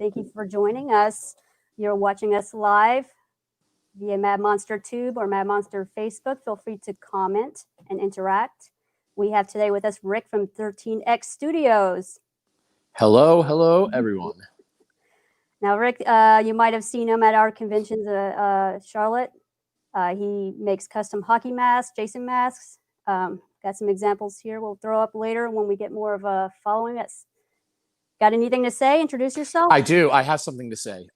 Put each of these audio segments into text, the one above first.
Thank you for joining us. You're watching us live via Mad Monster Tube or Mad Monster Facebook. Feel free to comment and interact. We have today with us Rick from 13X Studios. Hello, everyone. Now, Rick, you might have seen him at our conventions, Charlotte. He makes custom hockey masks, Jason masks. Got some examples here we'll throw up later when we get more of a following. Got anything to say? Introduce yourself. I do. I have something to say.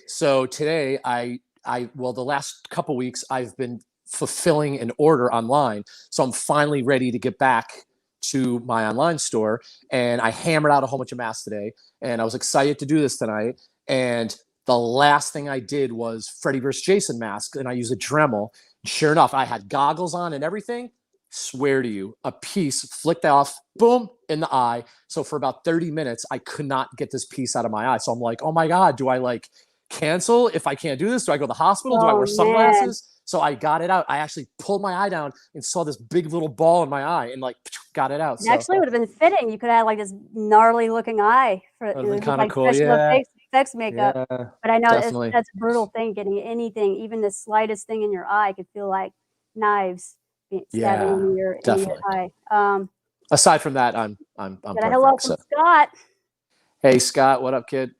So today, the last couple weeks, I've been fulfilling an order online. So I'm finally ready to get back to my online store. And I hammered out a whole bunch of masks today. And I was excited to do this tonight. And the last thing I did was Freddy vs. Jason mask. And I used a Dremel. Sure enough, I had goggles on and everything. Swear to you, a piece flicked off, boom, in the eye. So for about 30 minutes, I could not get this piece out of my eye. So I'm like, oh my God, do I cancel if I can't do this? Do I go to the hospital? Do I wear sunglasses? So I got it out. I actually pulled my eye down and saw this big little ball in my eye and got it out. It actually would have been fitting. You could have this gnarly looking eye for kind of cool. Yeah. Effects makeup. Yeah, but I know that's a brutal thing. Getting anything, even the slightest thing in your eye, could feel like knives. Yeah, definitely. In your eye. Aside from that, I'm perfect. Hello from Scott. Hey Scott, what up, kid?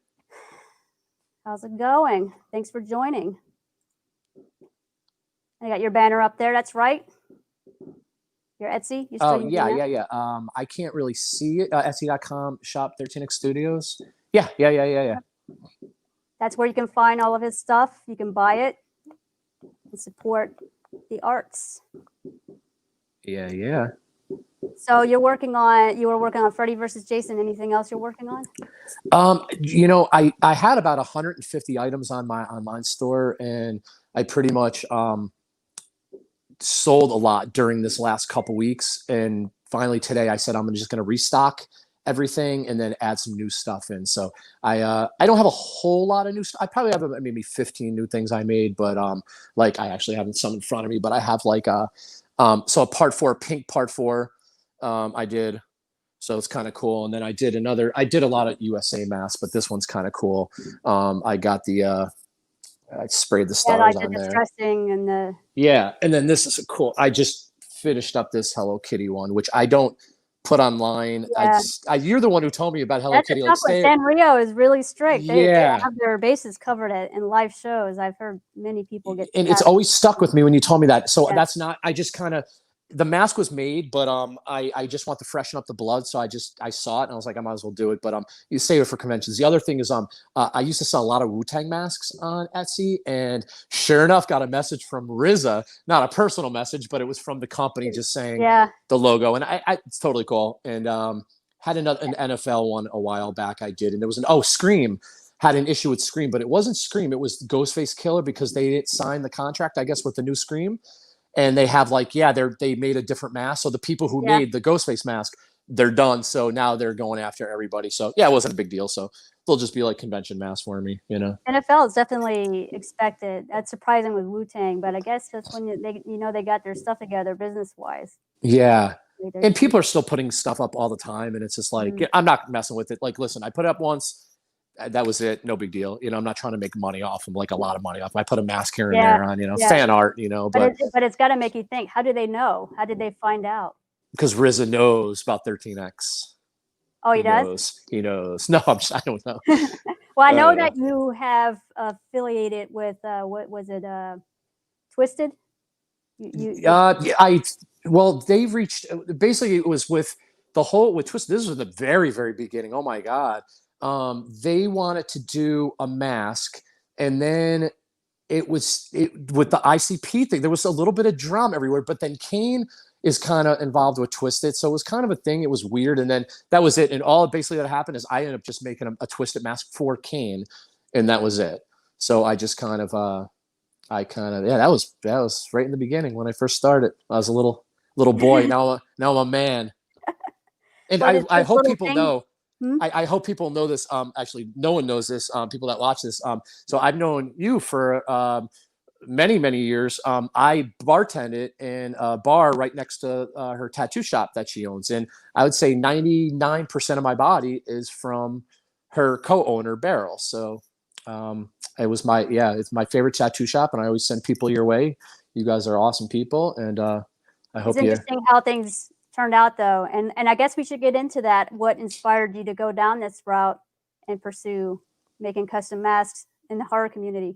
How's it going? Thanks for joining. I got your banner up there. That's right. Your Etsy. Yeah. I can't really see it. Etsy.com shop 13X Studios. Yeah. That's where you can find all of his stuff. You can buy it and support the arts. Yeah. So you were working on Freddy vs. Jason. Anything else you're working on? I had about 150 items on my online store, and I pretty much sold a lot during this last couple weeks. And finally today I said I'm just going to restock everything and then add some new stuff in. So I don't have a whole lot of new stuff. I probably have maybe 15 new things I made, but I actually have some in front of me, but I have so a part 4, pink part 4 I did. So it's kind of cool. And then I did a lot of USA masks, but this one's kind of cool. I got I sprayed the stars on there. Stressing and the and then this is cool. I just finished up this Hello Kitty one, which I don't put online. Yeah. You're the one who told me about Hello Kitty. Sanrio is really strict. They have their bases covered in live shows. I've heard many people get. And it's always stuck with me when you told me that. So that's not. I just kind of. The mask was made, but I just want to freshen up the blood, so I saw it and I was like, I might as well do it. But you save it for conventions. The other thing is I used to sell a lot of Wu-Tang masks on Etsy, and sure enough, got a message from RZA, not a personal message, but it was from the company just saying the logo, and it's totally cool. And had an NFL one a while back. I did, and there was Scream had an issue with Scream, but it wasn't Scream, it was Ghostface Killer because they didn't sign the contract, I guess, with the new Scream. And they have they made a different mask. So the people who made the Ghostface mask, they're done. So now they're going after everybody. So it wasn't a big deal. So they'll just be like convention masks for me, NFL is definitely expected. That's surprising with Wu-Tang, but I guess that's when they got their stuff together business wise. Yeah. And people are still putting stuff up all the time. And it's just I'm not messing with it. Listen, I put it up once. That was it. No big deal. I'm not trying to make money off them, a lot of money off. I put a mask here and there on, fan art, but it's got to make you think, how do they know? How did they find out? Because RZA knows about 13X. Oh, he does? He knows. No, I don't know. Well, I know that you have affiliated with, what was it? Twisted? They've reached, basically it was with Twisted. This was the very, very beginning. Oh my God. They wanted to do a mask, and then with the ICP thing, there was a little bit of drama everywhere, but then Kane is kind of involved with Twisted. So it was kind of a thing. It was weird. And then that was it. And all basically that happened is I ended up just making a Twisted mask for Kane, and that was it. So I just that was right in the beginning when I first started. I was a little boy. Now I'm a man. And I hope people know. I hope people know this. Actually, no one knows this. People that watch this. So I've known you for many, many years. I bartended in a bar right next to her tattoo shop that she owns. And I would say 99% of my body is from her co-owner Beryl. So it was it's my favorite tattoo shop, and I always send people your way. You guys are awesome people, and I hope It's interesting how things turned out, though, and I guess we should get into that. What inspired you to go down this route and pursue making custom masks in the horror community?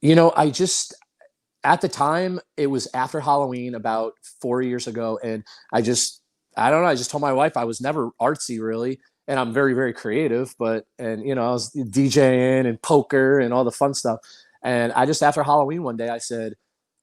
You know, I just at the time it was after Halloween about 4 years ago, and I don't know. I just told my wife I was never artsy really, and I'm very very creative, but and you know I was DJing and poker and all the fun stuff, and I just after Halloween one day I said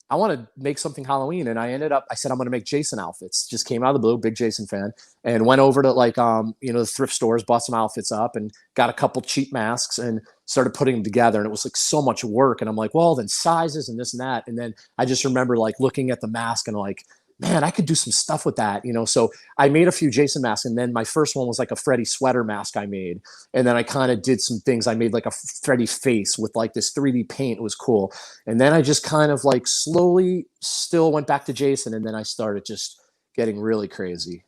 I want to make something Halloween. And I said, I'm going to make Jason outfits. Just came out of the blue, big Jason fan, and went over to like, the thrift stores, bought some outfits up and got a couple cheap masks and started putting them together. And it was like so much work. And I'm like, well, then sizes and this and that. And then I just remember like looking at the mask and like, man, I could do some stuff with that, you know? So I made a few Jason masks. And then my first one was like a Freddy sweater mask I made. And then I kind of did some things. I made like a Freddy face with like this 3D paint. It was cool. And then I just kind of like slowly still went back to Jason. And then I started just getting really crazy.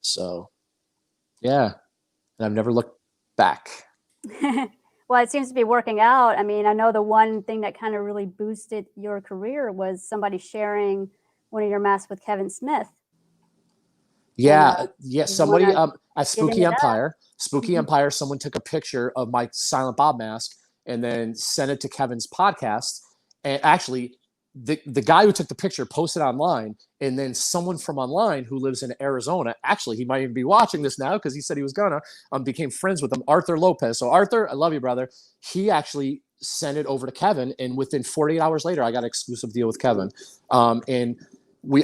So yeah. And I've never looked back. Well, it seems to be working out. I mean, I know the one thing that kind of really boosted your career was somebody sharing one of your masks with Kevin Smith. Yeah, And, yeah. you Somebody wanna at get into that? Spooky Mhm. Empire, someone took a picture of my Silent Bob mask and then sent it to Kevin's podcast. And actually, the guy who took the picture posted online, and then someone from online who lives in Arizona, actually, he might even be watching this now because he said he was gonna, became friends with him, Arthur Lopez. So Arthur, I love you, brother. He actually sent it over to Kevin, and within 48 hours later, I got an exclusive deal with Kevin. And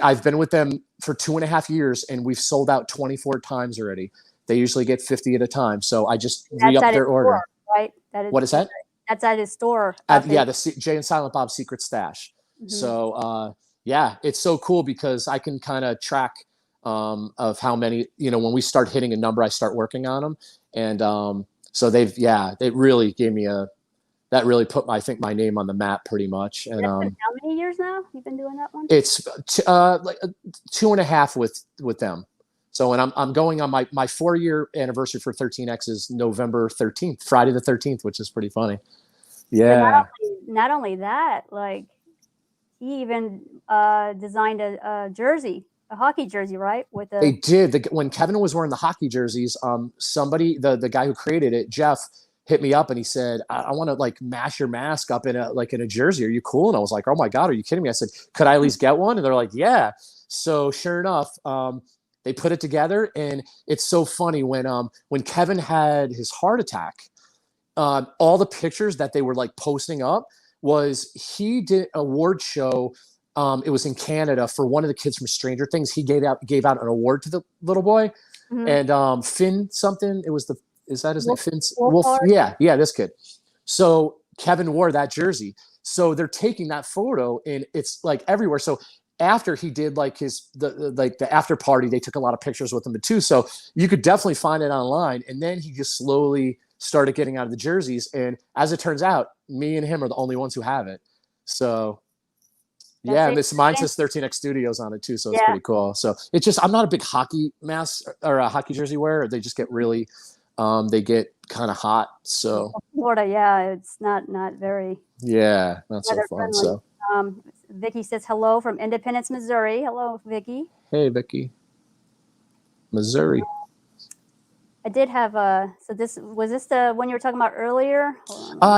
I've been with them for 2.5 years, and we've sold out 24 times already. They usually get 50 at a time, so I just That's re-upped at his their order. store, right? That is What is that? that's at his store up in. Yeah, the Jay and Silent Bob Secret Stash. Mhm. So yeah, it's so cool because I can kind of track of how many, when we start hitting a number, I start working on them, and so they really gave me that really put I think my name on the map pretty much. And That's been how many years now you've been doing that one? it's like 2.5 with them. So, and I'm going on my 4-year anniversary for 13X is November 13th, Friday the 13th, which is pretty funny. But Yeah. not only that, like he even designed a jersey, a hockey jersey, right? With They a did. When Kevin was wearing the hockey jerseys, somebody, the guy who created it, Jeff, hit me up and he said, I want to like mash your mask up in a jersey. Are you cool? And I was like, oh my God, are you kidding me? I said, could I at least get one? And they're like, yeah. So sure enough, they put it together, and it's so funny when Kevin had his heart attack, all the pictures that they were like posting up was he did an award show. It was in Canada for one of the kids from Stranger Things. He gave out an award to the little boy, Mhm. and Finn something. Is that his name? Wolf, Finn Wolf. Wolfhard. Yeah, this kid. So Kevin wore that jersey. So they're taking that photo, and it's like everywhere. So after he did like the after party, they took a lot of pictures with him too. So you could definitely find it online. And then he just slowly started getting out of the jerseys. And as it turns out, me and him are the only ones who have it. So That's yeah, and this mine interesting. says 13X Studios on it too, so it's Yeah. pretty cool. So it's just I'm not a big hockey mask or a hockey jersey wearer. They just get really, they get kind of hot. So Florida, yeah, it's not very yeah, not so weather fun. friendly. So Vicky says hello from Independence, Missouri. Hello, Vicky. hey, Vicky, Missouri. I did have so this was this the one you were talking about earlier?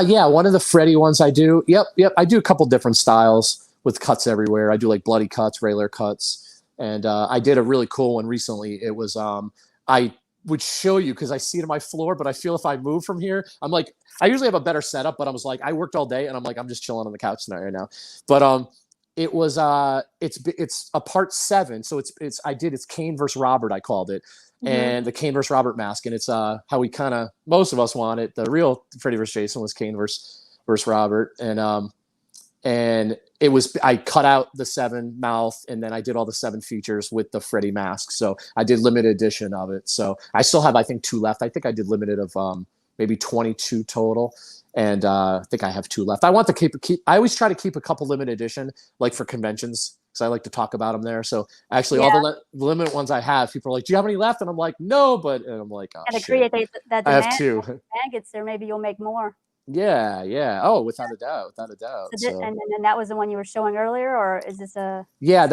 Yeah, one of the Freddy ones I do. Yep. I do a couple different styles with cuts everywhere. I do like bloody cuts, regular cuts, and I did a really cool one recently. It was I would show you because I see it on my floor, but I feel if I move from here, I'm like I usually have a better setup, but I was like I worked all day and I'm like I'm just chilling on the couch tonight right now. But it was it's a part 7, so it's Kane versus Robert, I called it. And the Kane versus Robert mask, and it's how we kind of most of us want it. The real Freddy versus Jason was Kane versus Robert, and it was I cut out the 7 mouth, and then I did all the 7 features with the Freddy mask. So I did limited edition of it. So I still have I think 2 left. I think I did limited of maybe 22 total, and I think I have 2 left. I want to keep. I always try to keep a couple limited edition like for conventions because I like to talk about them there. So actually, all Yeah, the limit ones I have, people are like, "Do you have any left?" And I'm like, "No," and I'm like, "Oh gotta shit, create that I have demand. two." Once the demand gets there, maybe you'll make more. Yeah, yeah. Oh, without a doubt, without a doubt. So So and that was the one you were showing earlier, or is this a yeah,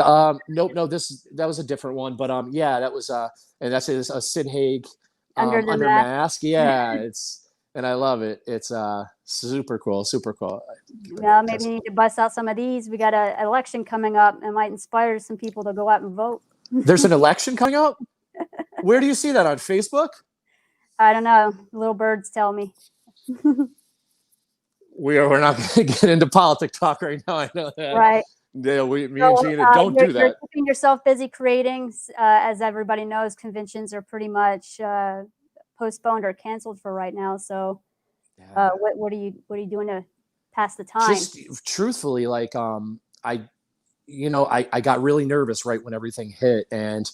nope, no, that was a different one, but yeah, that was and that's a Sid Haig under the under mask? mask. Yeah, it's and I love it. It's super cool, super cool. Well, maybe Just you need to bust out some of these. We got a election coming up. It might inspire some people to go out and vote. there's an election coming up. Where do you see that on Facebook? I don't know. Little birds tell me. We're not going to get into politic talk right now. I know that. Right. Yeah, me and So, Gina don't do you're that. keeping yourself busy creating. As everybody knows, conventions are pretty much postponed or canceled for right now. So, Yeah. what are you doing to pass the time? Just truthfully, like I got really nervous right when everything hit, and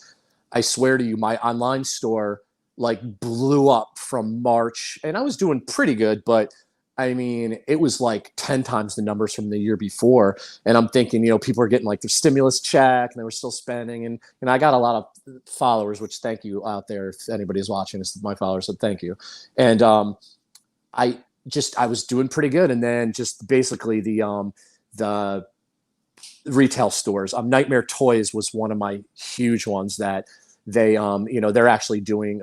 I swear to you, my online store like blew up from March, and I was doing pretty good, but I mean, it was like 10 times the numbers from the year before. And I'm thinking, people are getting like their stimulus check and they were still spending. And I got a lot of followers, which thank you out there. If anybody's watching, this is my followers, so thank you. And I was doing pretty good. And then just basically the retail stores. Nightmare Toys was one of my huge ones that they're actually doing.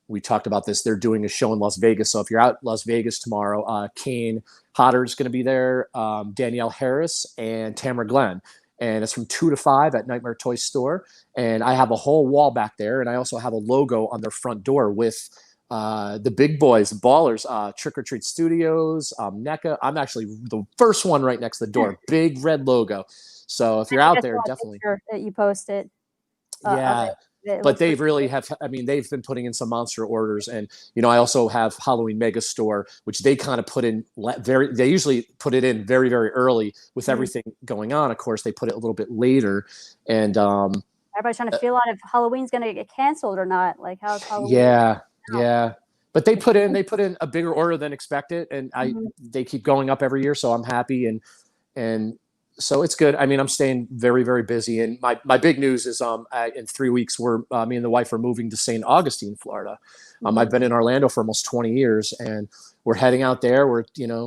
We talked about this. They're doing a show in Las Vegas. So if you're out in Las Vegas tomorrow, Kane Hodder's going to be there, Danielle Harris, and Tamara Glenn. And it's from 2 to 5 at Nightmare Toy Store. And I have a whole wall back there. And I also have a logo on their front door with the big boys, the ballers, Trick or Treat Studios, NECA. I'm actually the first one right next to the door. Big red logo. So if you're I think out I there, saw a definitely. picture that you posted of Yeah. it. It But looks they pretty really good. have, I mean, they've been putting in some monster orders. And, I also have Halloween Mega Store, which they kind of put in they usually put it in very, very early with everything going on. Of course, they put it a little bit later. And Everybody's trying to feel out if Halloween's going to get canceled or not. Like, how's Halloween yeah, out? yeah. But they put in a bigger order than expected. And Mhm. they keep going up every year. So I'm happy. And so it's good. I mean, I'm staying very, very busy. And my big news is in 3 weeks, me and the wife are moving to St. Augustine, Florida. I've been in Orlando for almost 20 years, and we're heading out there. We're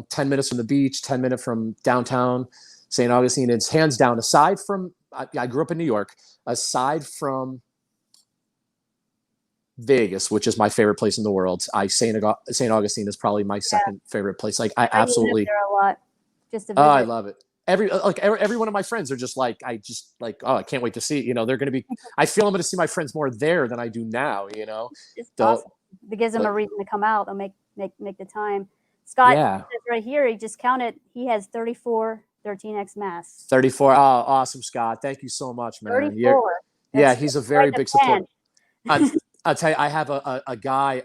10 minutes from the beach, 10 minutes from downtown St. Augustine. It's hands down. Aside from I grew up in New York. Aside from Vegas, which is my favorite place in the world, St. Augustine is probably my Yeah. second favorite place. Like I I went up absolutely. there a lot just to Oh, I visit. love it. Every one of my friends are just like, oh, I can't wait to see. They're going to be. I feel I'm going to see my friends more there than I do now. It's So, awesome. It gives them a but reason to come out. They'll make the time. Scott yeah, says right here, he just counted. He has 34 13X masks. 34. Oh, awesome, Scott. Thank you so much, man. 34. Yeah, That's he's a right very in the big support. pan. I'll tell you, I have a guy,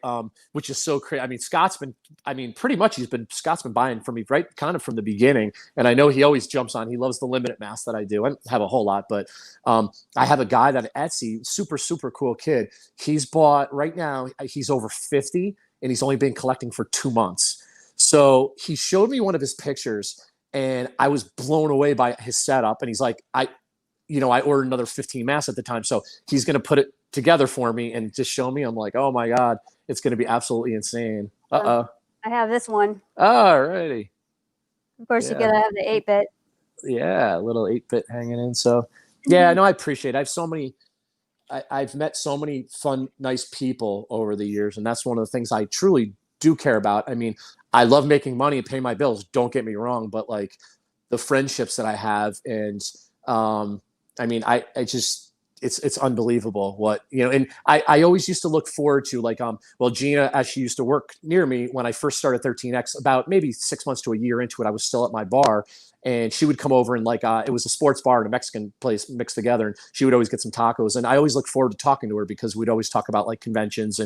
which is so crazy. I mean, pretty much Scott's been buying from me right kind of from the beginning. And I know he always jumps on. He loves the limited mask that I do. I don't have a whole lot, but I have a guy that Etsy, super, super cool kid. He's bought right now, he's over 50 and he's only been collecting for 2 months. So he showed me one of his pictures and I was blown away by his setup. And he's like, I ordered another 15 masks at the time. So he's going to put it together for me and just show me. I'm like, oh my God, it's going to be absolutely insane. Uh-oh. I have this one. All righty. Of course, you Yeah. gotta have the 8-bit. Yeah, a little 8-bit hanging in. So yeah, no, I appreciate it. I've met so many fun, nice people over the years. And that's one of the things I truly do care about. I mean, I love making money and paying my bills. Don't get me wrong, but like the friendships that I have and I mean, I just it's unbelievable what and I always used to look forward to like Gina, as she used to work near me when I first started 13X, about maybe 6 months to a year into it, I was still at my bar and she would come over and like it was a sports bar and a Mexican place mixed together, and she would always get some tacos, and I always look forward to talking to her because we'd always talk about like conventions,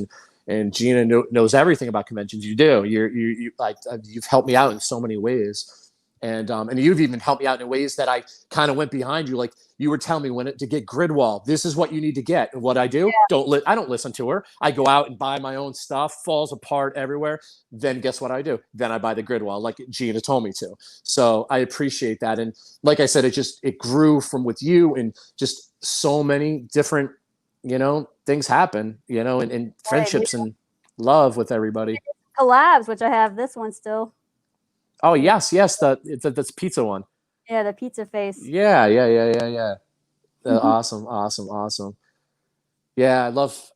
and Gina knows everything about conventions. You do. You like you've helped me out in so many ways. And you've even helped me out in ways that I kind of went behind you. Like you were telling me to get grid wall. This is what you need to get. And what I do, I don't listen to her. I go out and buy my own stuff, falls apart everywhere. Then guess what I do? Then I buy the grid wall, like Gina told me to. So I appreciate that. And like I said, it grew from with you, and just so many different, things happen, and Right. friendships and love with everybody. Collabs, which I have this one still. Oh yes, yes, that's pizza one. Yeah, the pizza face. Yeah. Awesome, awesome, awesome. Yeah, I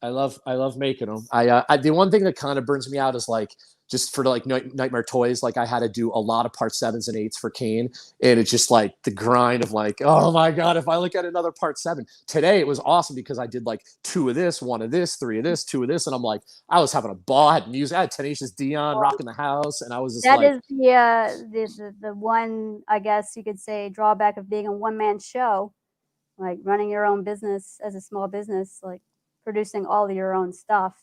love making them. The one thing that kind of burns me out is like just for like Nightmare Toys. Like I had to do a lot of part 7s and 8s for Kane, and it's just like the grind of like, oh my god, if I look at another part 7 today, it was awesome because I did like 2 of this, 1 of this, 3 of this, 2 of this, and I'm like, I was having a ball. I had music, I had Tenacious Dion rocking the house, and I was just That like, is the one, I guess you could say, drawback of being a one-man show, like running your own business as a small business, like producing all of your own stuff.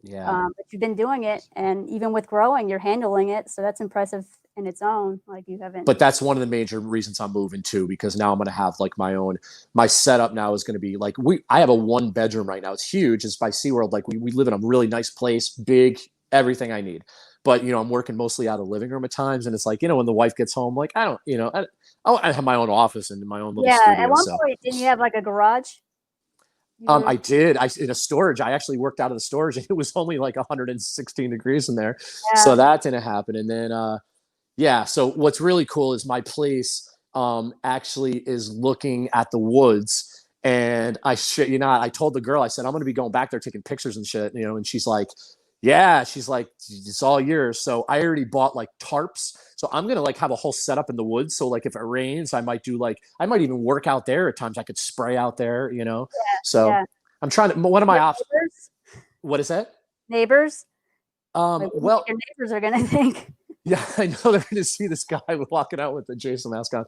yeah. But you've been doing it, and even with growing, you're handling it, so that's impressive in its own. Like you haven't. But that's one of the major reasons I'm moving too, because now I'm going to have like my setup now is going to be like, I have a 1 bedroom right now. It's huge. It's by SeaWorld. Like we live in a really nice place, big, everything I need. But, I'm working mostly out of the living room at times. And it's like, when the wife gets home, like, I don't, I have my own office and my own little Yeah, at studio. one So, point, didn't you have like a garage? You were, I did. In a storage. I actually worked out of the storage, and it was only like 116 degrees in there. yeah, So that didn't happen. And then, yeah. So what's really cool is my place actually is looking at the woods. And I told the girl, I said, I'm going to be going back there taking pictures and shit, and she's like, yeah, she's like, it's all yours. So I already bought like tarps. So I'm going to like have a whole setup in the woods. So like if it rains, I might even work out there at times. I could spray out there. So yeah. I'm trying to, one of my options. Neighbors? What is that? Neighbors? Like, what do you think Well, your neighbors are gonna think? yeah, I know they're going to see this guy walking out with the Jason mask on.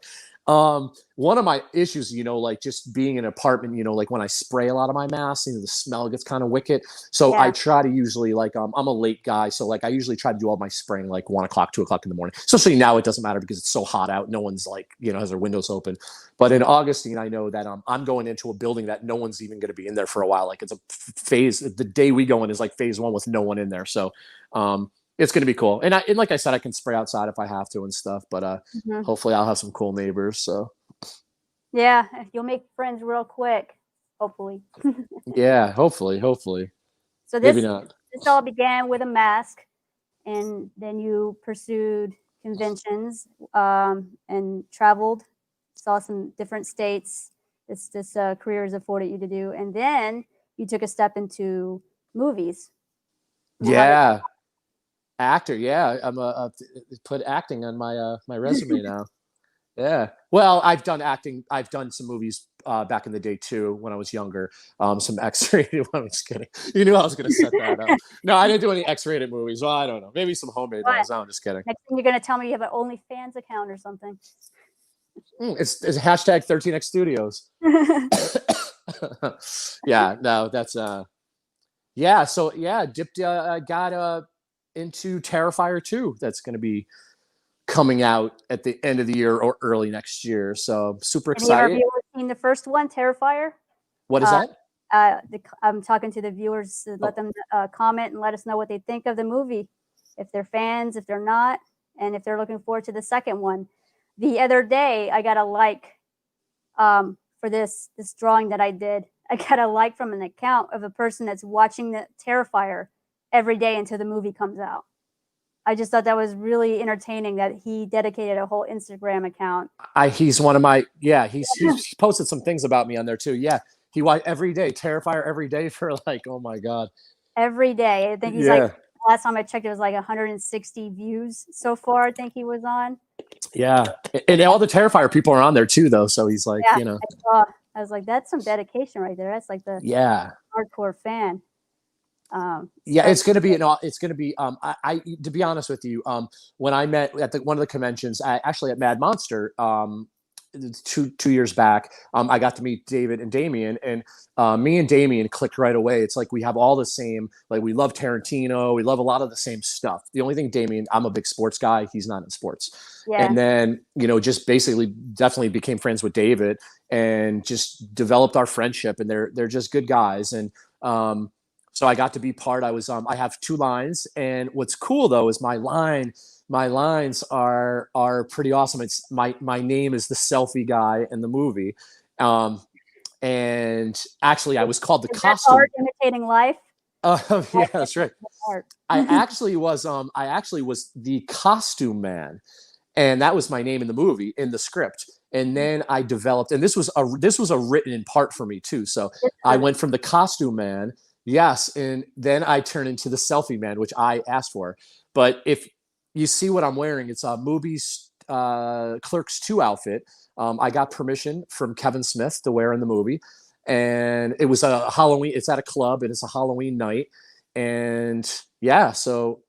One of my issues, like just being in an apartment, like when I spray a lot of my masks, the smell gets kind of wicked. So Yeah, I try to usually I'm a late guy. So like I usually try to do all my spraying like 1 o'clock, 2 o'clock in the morning. Especially now it doesn't matter because it's so hot out. No one's like, has their windows open. But in Augustine, I know that I'm going into a building that no one's even going to be in there for a while. Like it's a phase. The day we go in is like phase 1 with no one in there. So, it's going to be cool. And like I said, I can spray outside if I have to and stuff, but mhm. hopefully I'll have some cool neighbors. So Yeah, you'll make friends real quick, hopefully. yeah, hopefully. So Maybe this not. this all began with a mask, and then you pursued conventions, and traveled, saw some different states. This career has afforded you to do, and then you took a step into movies. Now, how did Yeah. Actor. Yeah. Put acting on my resume now. Yeah. Well, I've done acting. I've done some movies back in the day too when I was younger. Some X-rated. I'm just kidding. You knew I was going to set that up. No, I didn't do any X-rated movies. Well, I don't know. Maybe some homemade what? ones. No, I'm just kidding. Next thing you're gonna tell me you have an OnlyFans account or something. It's hashtag 13X Studios. Yeah. No, that's yeah. So yeah, dipped. Got into Terrifier 2. That's going to be coming out at the end of the year or early next year. So super Any of our excited. viewers seen the first one, Terrifier? What is Uh, that? I'm talking to the viewers to let Oh, them comment and let us know what they think of the movie, if they're fans, if they're not, and if they're looking forward to the second one. The other day, I got a like for this drawing that I did. I got a like from an account of a person that's watching the Terrifier every day until the movie comes out. I just thought that was really entertaining that he dedicated a whole Instagram account. he's one of my yeah. He's posted some things about me on there too. Yeah, he watched every day Terrifier every day for like, oh my god. Every day. I think he's like, Yeah, last time I checked, it was like 160 views so far. I think he was on. yeah, and all the Terrifier people are on there too, though. So he's like, Yeah, I saw. I was like, that's some dedication right there. That's like the yeah, hardcore fan. yeah. But It's gonna be it's gonna be. I to be honest with you, when I met at one of the conventions, actually at Mad Monster, two years back, I got to meet David and Damien, and me and Damien clicked right away. It's like we have all the same, like we love Tarantino, we love a lot of the same stuff. The only thing, Damien, I'm a big sports guy, he's not in sports. Yeah. And then, just basically definitely became friends with David and just developed our friendship, and they're just good guys. And so I got to be part. I have 2 lines, and what's cool though is my lines are pretty awesome. It's my name is the selfie guy in the movie. And actually I was called the Is costume. that art imitating life? Yeah, that's right. I actually was the costume man, and that was my name in the movie, in the script. And then I developed, and this was a written in part for me too. So I went from the costume man, yes, and then I turned into the selfie man, which I asked for. But if you see what I'm wearing, it's a movie's Clerks 2 outfit. I got permission from Kevin Smith to wear in the movie, and it was a Halloween. It's at a club, and it's a Halloween night, and yeah, so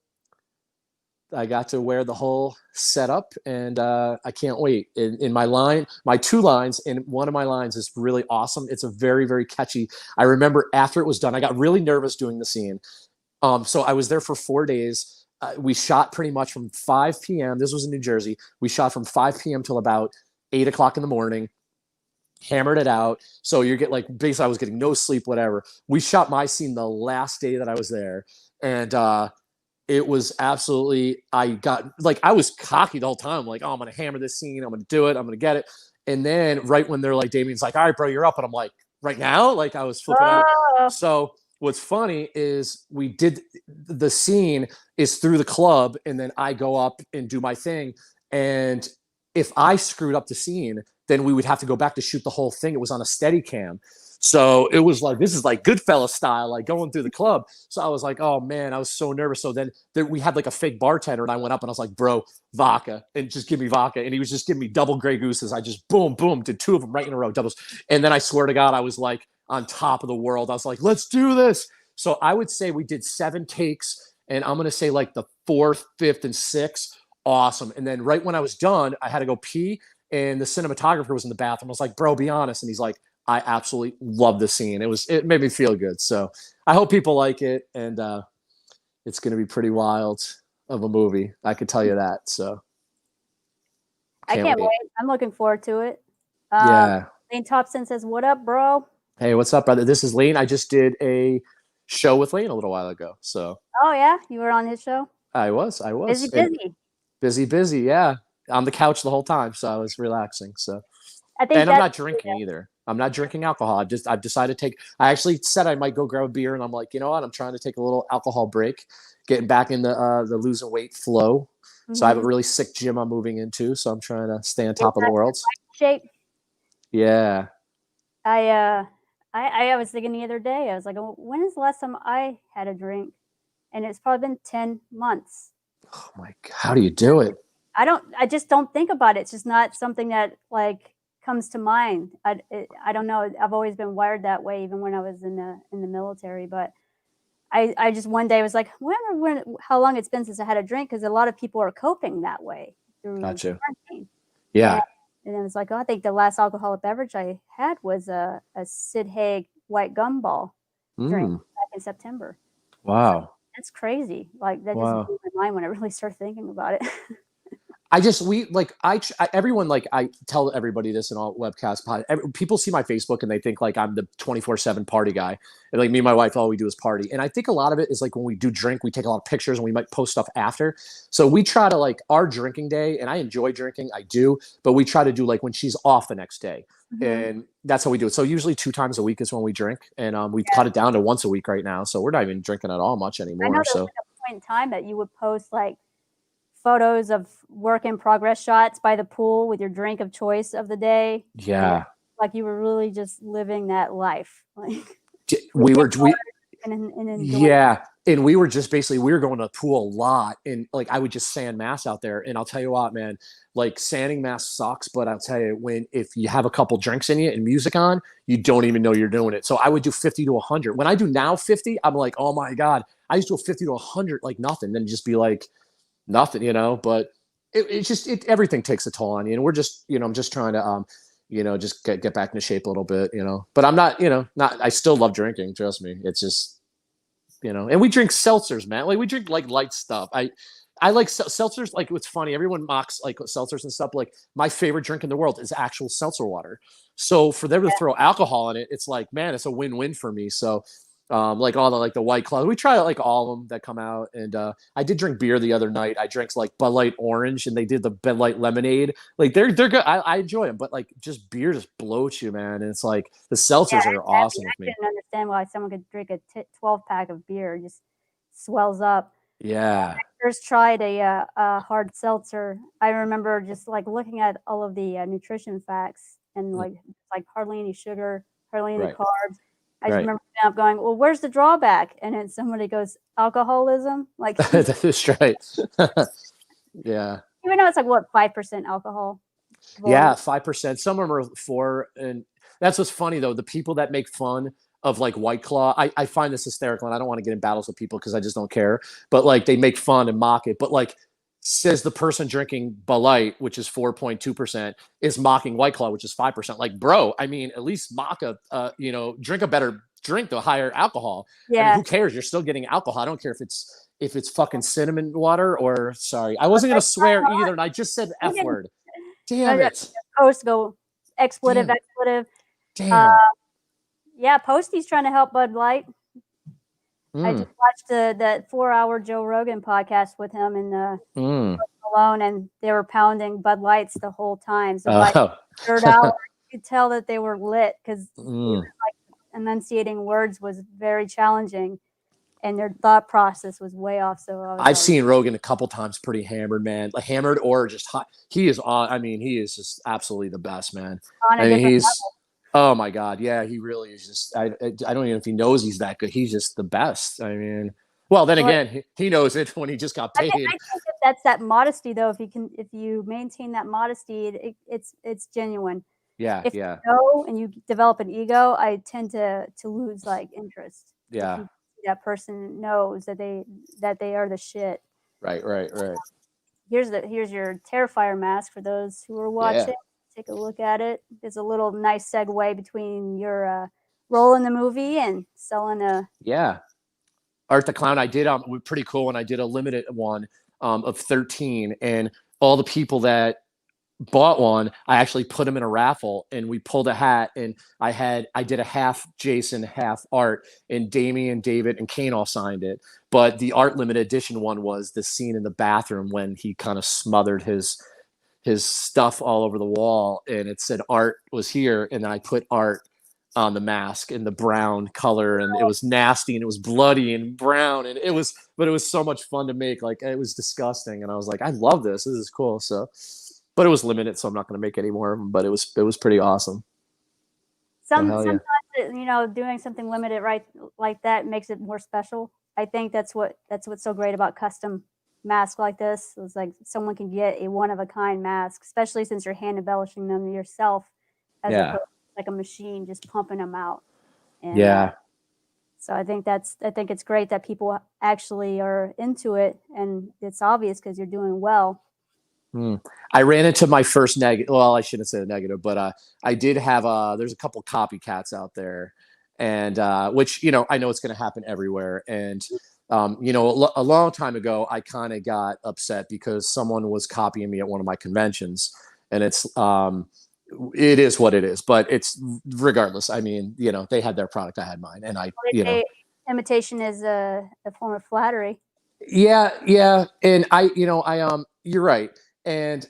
I got to wear the whole setup, and I can't wait. In my 2 lines, and one of my lines is really awesome. It's a very, very catchy. I remember after it was done, I got really nervous doing the scene. So I was there for 4 days. We shot pretty much from 5 p.m. This was in New Jersey. We shot from 5 p.m. till about 8 o'clock in the morning, hammered it out. So you get like, basically I was getting no sleep, whatever. We shot my scene the last day that I was there. And it was absolutely, I was cocky the whole time. Like, oh, I'm going to hammer this scene. I'm going to do it. I'm going to get it. And then right when they're like, Damien's like, all right, bro, you're up. And I'm like, right now? Like I was flipping out. So what's funny is we did the scene is through the club, and then I go up and do my thing. And if I screwed up the scene, then we would have to go back to shoot the whole thing. It was on a steady cam. So it was like, this is like Goodfellas style, like going through the club. So I was like, oh man, I was so nervous. So then we had like a fake bartender, and I went up and I was like, bro, vodka, and just give me vodka. And he was just giving me double Grey Gooses. I just boom, did 2 of them right in a row, doubles. And then I swear to God, I was like on top of the world. I was like, let's do this. So I would say we did 7 takes, and I'm going to say like the 4th, 5th, and 6th. Awesome. And then right when I was done, I had to go pee, and the cinematographer was in the bathroom. I was like, bro, be honest. And he's like, I absolutely love the scene. It made me feel good. So I hope people like it, and it's going to be pretty wild of a movie. I could tell you that. So I can't wait. I'm looking forward to it. Yeah. Lane Thompson says, "What up, bro?" Hey, what's up, brother? This is Lane. I just did a show with Lane a little while ago. So. Oh yeah, you were on his show. I was. Busy. Yeah, on the couch the whole time, so I was relaxing. So. And I'm not drinking either. I'm not drinking alcohol. I've decided to take. I actually said I might go grab a beer, and I'm like, you know what? I'm trying to take a little alcohol break, getting back in the losing weight flow. Mm-hmm. So I have a really sick gym I'm moving into, so I'm trying to stay on top of the world. Shape. Yeah. I was thinking the other day. I was like, oh, when is the last time I had a drink? And it's probably been 10 months. Oh my God! How do you do it? I just don't think about it. It's just not something that like comes to mind. I don't know. I've always been wired that way, even when I was in the military. But I just one day was like, how long it's been since I had a drink, because a lot of people are coping that way through quarantine. Yeah. And it was like, oh, I think the last alcoholic beverage I had was a Sid Haig white gumball drink back in September. Wow. So that's crazy. Like that just blew my mind when I really started thinking about it. Everyone, like I tell everybody this in all webcasts. People see my Facebook and they think like I'm the 24/7 party guy. And like me and my wife, all we do is party. And I think a lot of it is like when we do drink, we take a lot of pictures and we might post stuff after. So we try to like our drinking day, and I enjoy drinking, I do, but we try to do like when she's off the next day. Mm-hmm. And that's how we do it. So usually 2 times a week is when we drink, and we cut it down to once a week right now. So we're not even drinking at all much anymore. I know so there was a point in time that you would post like photos of work in progress shots by the pool with your drink of choice of the day. Yeah. Like you were really just living that life. Like and we were just basically, we were going to the pool a lot, and like I would just sand mass out there. And I'll tell you what, man, like sanding mass sucks, but I'll tell you, if you have a couple drinks in you and music on, you don't even know you're doing it. So I would do 50 to 100. When I do now 50, I'm like, oh my God, I used to do 50 to 100 like nothing, then just be like nothing, but it's just everything takes a toll on you, and we're just I'm just trying to just get back into shape a little bit, But I'm not not I still love drinking. Trust me, it's just and we drink seltzers, man. Like we drink like light stuff. I like seltzers. Like it's funny, everyone mocks like seltzers and stuff. Like my favorite drink in the world is actual seltzer water. So for them to throw alcohol in it, it's like, man, it's a win-win for me. So like all the like the White Claw, we try like all of them that come out. And I did drink beer the other night. I drank like Bud Light Orange, and they did the Bud Light Lemonade. Like they're good. I enjoy them, but like just beer just bloats you, man. And it's like the seltzers are awesome with I me. couldn't understand why someone could drink a 12-pack of beer. It just swells up. Yeah. First tried a hard seltzer, I remember just like looking at all of the nutrition facts and like hardly any sugar, hardly any Right. carbs. I just Right. remember going, well, where's the drawback? And then somebody goes, alcoholism. Like, That's right. Yeah. even though it's like what 5% alcohol. Yeah, 5%. Some of them are 4, and that's what's funny though. The people that make fun of like White Claw, I find this hysterical, and I don't want to get in battles with people because I just don't care. But like they make fun and mock it. But like says the person drinking Bud Light, which is 4.2%, is mocking White Claw, which is 5%. Like, bro, I mean, at least mock drink a better drink, the higher alcohol. I mean, Yeah. who cares? You're still getting alcohol. I don't care if it's fucking cinnamon water or sorry, I wasn't gonna swear either, and I just said F word. Damn it. Post go expletive, Damn. expletive. Damn. Yeah, Posty's trying to help Bud Light. I Mm. just watched the 4-hour Joe Rogan podcast with him and alone, and they were pounding Bud Lights the whole time. So by the third hour, you could tell that they were lit because like enunciating words was very challenging, and their thought process was way off. So I've seen Rogan a couple times, pretty hammered, man. Like hammered or just hot. He is on. I mean, he is just absolutely the best, man. on a I mean, different he's. level. Oh my god, yeah, he really is just. I don't even know if he knows he's that good. He's just the best. I mean, well, then again, he knows it when he just got paid. I think that's that modesty, though. If you maintain that modesty, it's genuine. Yeah, If yeah, you know and you develop an ego, I tend to lose like interest. yeah. If you, that person knows that they are the shit. Right, right, right. Here's your Terrifier mask for those who are Yeah, watching. Take a look at it. There's a little nice segue between your role in the movie and selling a. yeah. Art the Clown. I did pretty cool, and I did a limited one of 13, and all the people that bought one, I actually put them in a raffle, and we pulled a hat, and I did a half Jason, half Art, and Damien, David, and Kane all signed it. But the Art limited edition one was the scene in the bathroom when he kind of smothered his stuff all over the wall, and it said Art was here, and then I put Art on the mask in the brown color, and it was nasty, and it was bloody and brown, and it was so much fun to make. Like it was disgusting, and I was like, I love this. This is cool. So, but it was limited, so I'm not going to make any more of them. But it was pretty awesome. Sometimes doing something limited right like that makes it more special. I think that's what's so great about custom masks like this. It's like someone can get a one of a kind mask, especially since you're hand embellishing them yourself, as opposed to like a machine just pumping them out. And, so I think it's great that people actually are into it, and it's obvious because you're doing well. I ran into my first negative. Well, I shouldn't say negative, but I did have there's a couple copycats out there, and which I know it's going to happen everywhere. And a long time ago, I kind of got upset because someone was copying me at one of my conventions, and it is what it is. But it's regardless. I mean, they had their product, I had mine, and imitation is a form of flattery. Yeah, and you're right. And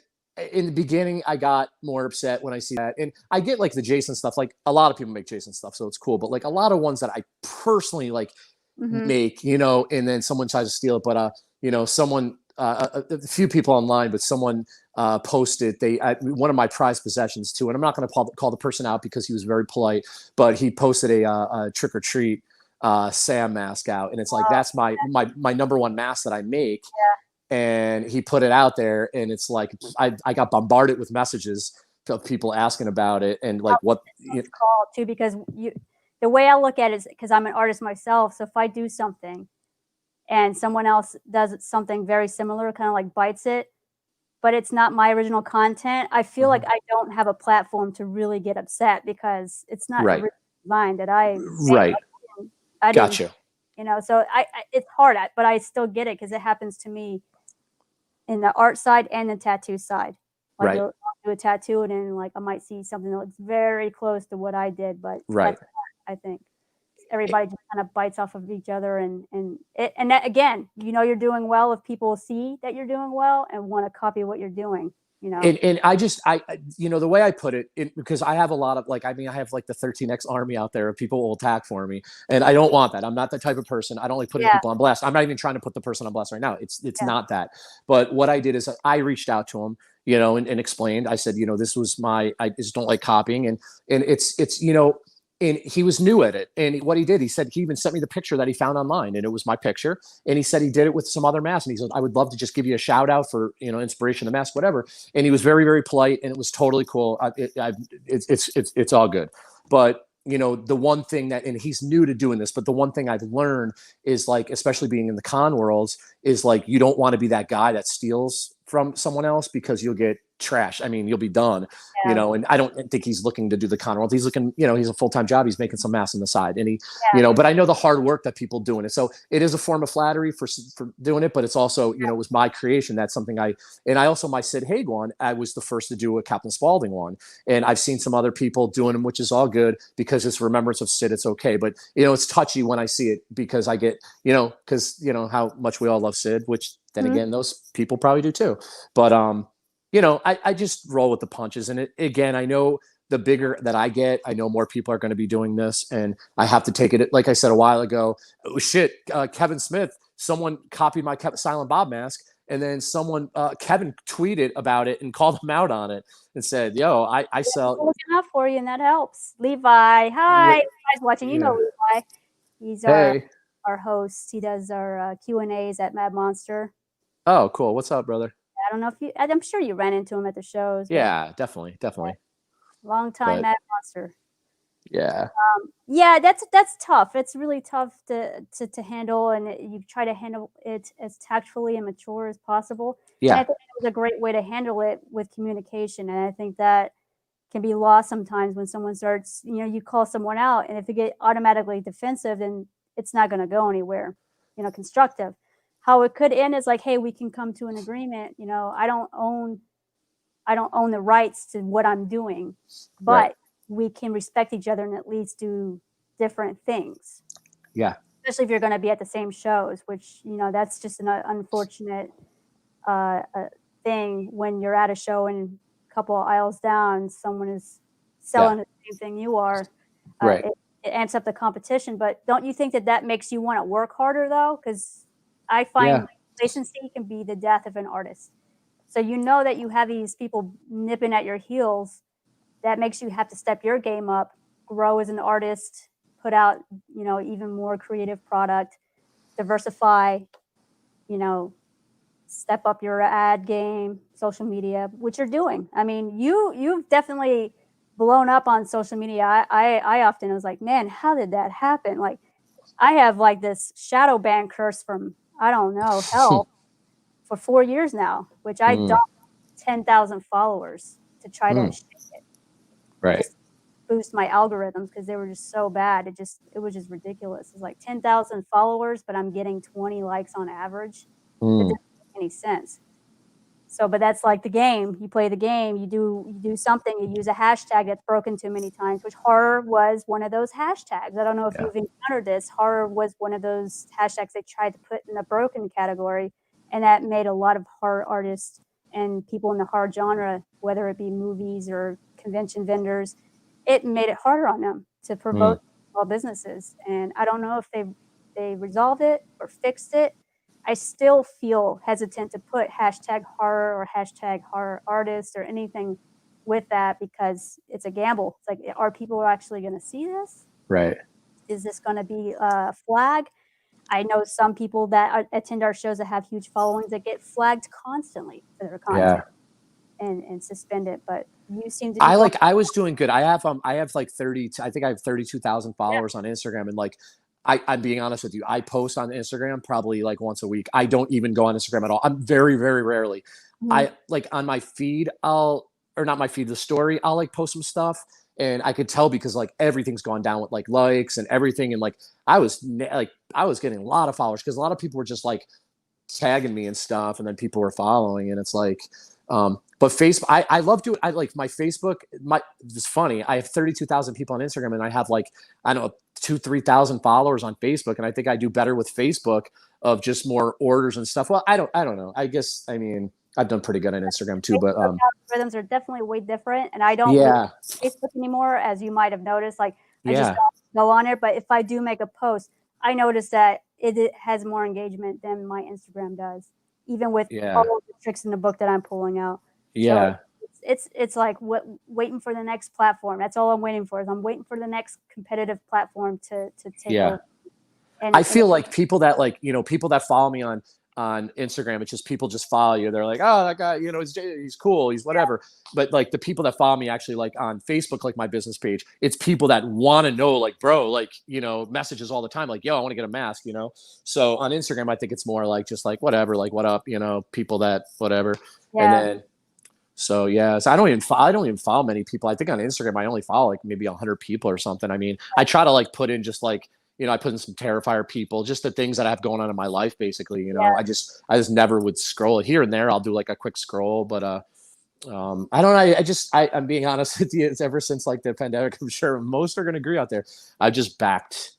in the beginning, I got more upset when I see that, and I get like the Jason stuff. Like a lot of people make Jason stuff, so it's cool. But like a lot of ones that I personally like make, and then someone tries to steal it. But someone, a few people online, but someone posted one of my prized possessions too. And I'm not going to call the person out because he was very polite, but he posted a trick or treat Sam mask out, and it's like that's my number one mask that I make. Yeah. And he put it out there, and it's like I got bombarded with messages of people asking about it, and like what it's called too, because the way I look at it is because I'm an artist myself. So if I do something and someone else does something very similar, kind of like bites it, but it's not my original content, I feel like Mhm. I don't have a platform to really get upset because it's not Right. originally mine that I made. Right. I didn't, Gotcha. so it's hard, but I still get it because it happens to me in the art side and the tattoo side. Like Right. I'll do a tattoo and then like I might see something that looks very close to what I did, but Right. that's art, I think. Everybody just kind of bites off of each other and that again, you're doing well if people see that you're doing well and want to copy what you're doing, you know. And the way I put it, because I have a lot of like, I mean, I have like the 13X army out there of people who will attack for me, and I don't want that. I'm not the type of person. I don't like putting Yeah, people on blast. I'm not even trying to put the person on blast right now. It's yeah, not that. But what I did is I reached out to him, and explained. I said, this was I just don't like copying, and and he was new at it. And what he did, he said he even sent me the picture that he found online, and it was my picture. And he said he did it with some other masks, and he said I would love to just give you a shout out for inspiration, the mask, whatever. And he was very, very polite, and it was totally cool. It's all good. But the one thing and he's new to doing this, but the one thing I've learned is like, especially being in the con worlds, is like you don't want to be that guy that steals from someone else because you'll get trash. I mean, you'll be done. yeah, And I don't think he's looking to do the con world. He's looking, he's a full-time job. He's making some mass on the side, and yeah, but I know the hard work that people doing it. So it is a form of flattery for doing it, but it's also, it was my creation. That's something and I also, my Sid Haig one, I was the first to do a Captain Spaulding one. And I've seen some other people doing them, which is all good because it's remembrance of Sid. It's okay. But, it's touchy when I see it because I get, because, how much we all love Sid, which then mhm, again, those people probably do too. But, I just roll with the punches. And again, I know the bigger that I get, I know more people are going to be doing this, and I have to take it. Like I said a while ago, oh, shit, Kevin Smith, someone copied my Silent Bob mask, and then Kevin tweeted about it and called him out on it and said, "Yo, I people sell." looking out for you, and that helps. Levi, hi, Levi's watching. You know Yeah. Levi. He's Hey. our host. He does our Q&As at Mad Monster. Oh, cool. What's up, brother? I don't know if I'm sure you ran into him at the shows, but Yeah, definitely, definitely. long time But Mad Monster. yeah, Yeah, that's tough. It's really tough to handle, and you try to handle it as tactfully and mature as possible. And I yeah, think it was a great way to handle it with communication. And I think that can be lost sometimes when someone starts, you call someone out, and if they get automatically defensive, then it's not going to go anywhere, constructive. How it could end is like, hey, we can come to an agreement. I don't own the rights to what I'm doing, right. but we can respect each other and at least do different things. Yeah, Especially if you're going to be at the same shows, which that's just an unfortunate thing when you're at a show and a couple of aisles down, someone is yeah, selling the same thing you are. Uh, right. it, it amps up the competition, but don't you think that makes you want to work harder though? Because I Yeah, find complacency can be the death of an artist. So you know that you have these people nipping at your heels. That makes you have to step your game up, grow as an artist, put out, even more creative product, diversify, you know, step up your ad game, social media, which you're doing. I mean, you've definitely blown up on social media. I often was like, man, how did that happen? Like, I have like this shadow ban curse from I don't know hell for 4 years now, which I mm, dumped 10,000 followers to try to mm, right. just boost my algorithms because they were just so bad. It was just ridiculous. It's like 10,000 followers, but I'm getting 20 likes on average. It Mm, doesn't make any sense. So, but that's like the game. You play the game. You do something. You use a hashtag that's broken too many times. Which horror was one of those hashtags. I don't know if yeah, you've encountered this. Horror was one of those hashtags they tried to put in the broken category, and that made a lot of horror artists and people in the horror genre, whether it be movies or convention vendors, it made it harder on them to mm, promote small businesses. And I don't know if they resolved it or fixed it. I still feel hesitant to put hashtag horror or hashtag horror artist or anything with that because it's a gamble. It's like, are people actually going to see this? right. Is this going to be a flag? I know some people that attend our shows that have huge followings that get flagged constantly for their Yeah. content and suspended. But you seem to be going, I was doing good. I have like 30, I think I have 32,000 yeah, followers on Instagram, and like I'm being honest with you. I post on Instagram probably like once a week. I don't even go on Instagram at all. I'm very, very rarely. Mhm. I like on my feed, or not my feed, the story, I'll like post some stuff. And I could tell because like everything's gone down with like likes and everything. And like I was getting a lot of followers because a lot of people were just like tagging me and stuff, and then people were following, and it's like, but Facebook, I love doing. I like my Facebook. It's funny. I have 32,000 people on Instagram, and I have like I don't know 2-3,000 followers on Facebook, and I think I do better with Facebook of just more orders and stuff. Well, I don't know. I guess I mean I've done pretty good on Instagram too, but Facebook algorithms are definitely way different, and I don't really yeah, use Facebook anymore, as you might have noticed. Like, I just yeah, don't go on it. But if I do make a post, I notice that it has more engagement than my Instagram does, even with all yeah, of the tricks in the book that I'm pulling out. So yeah, it's like waiting for the next platform. That's all I'm waiting for. Is I'm waiting for the next competitive platform to take yeah. over. And I feel like people that like, people that follow me on Instagram, it's just people just follow you. They're like, oh, that guy, he's cool, he's whatever. But like the people that follow me actually like on Facebook, like my business page, it's people that want to know, like, bro, like, messages all the time, like, yo, I want to get a mask. So on Instagram, I think it's more like just like whatever, like what up, people that whatever. And yeah, then so yeah, so I don't even follow many people. I think on Instagram I only follow like maybe 100 people or something. I mean, I try to like put in just like I put in some Terrifier people, just the things that I have going on in my life, basically. yeah. I just never would scroll it here and there. I'll do like a quick scroll, but I don't know. I'm being honest with you. It's ever since like the pandemic. I'm sure most are gonna agree out there. I've just backed.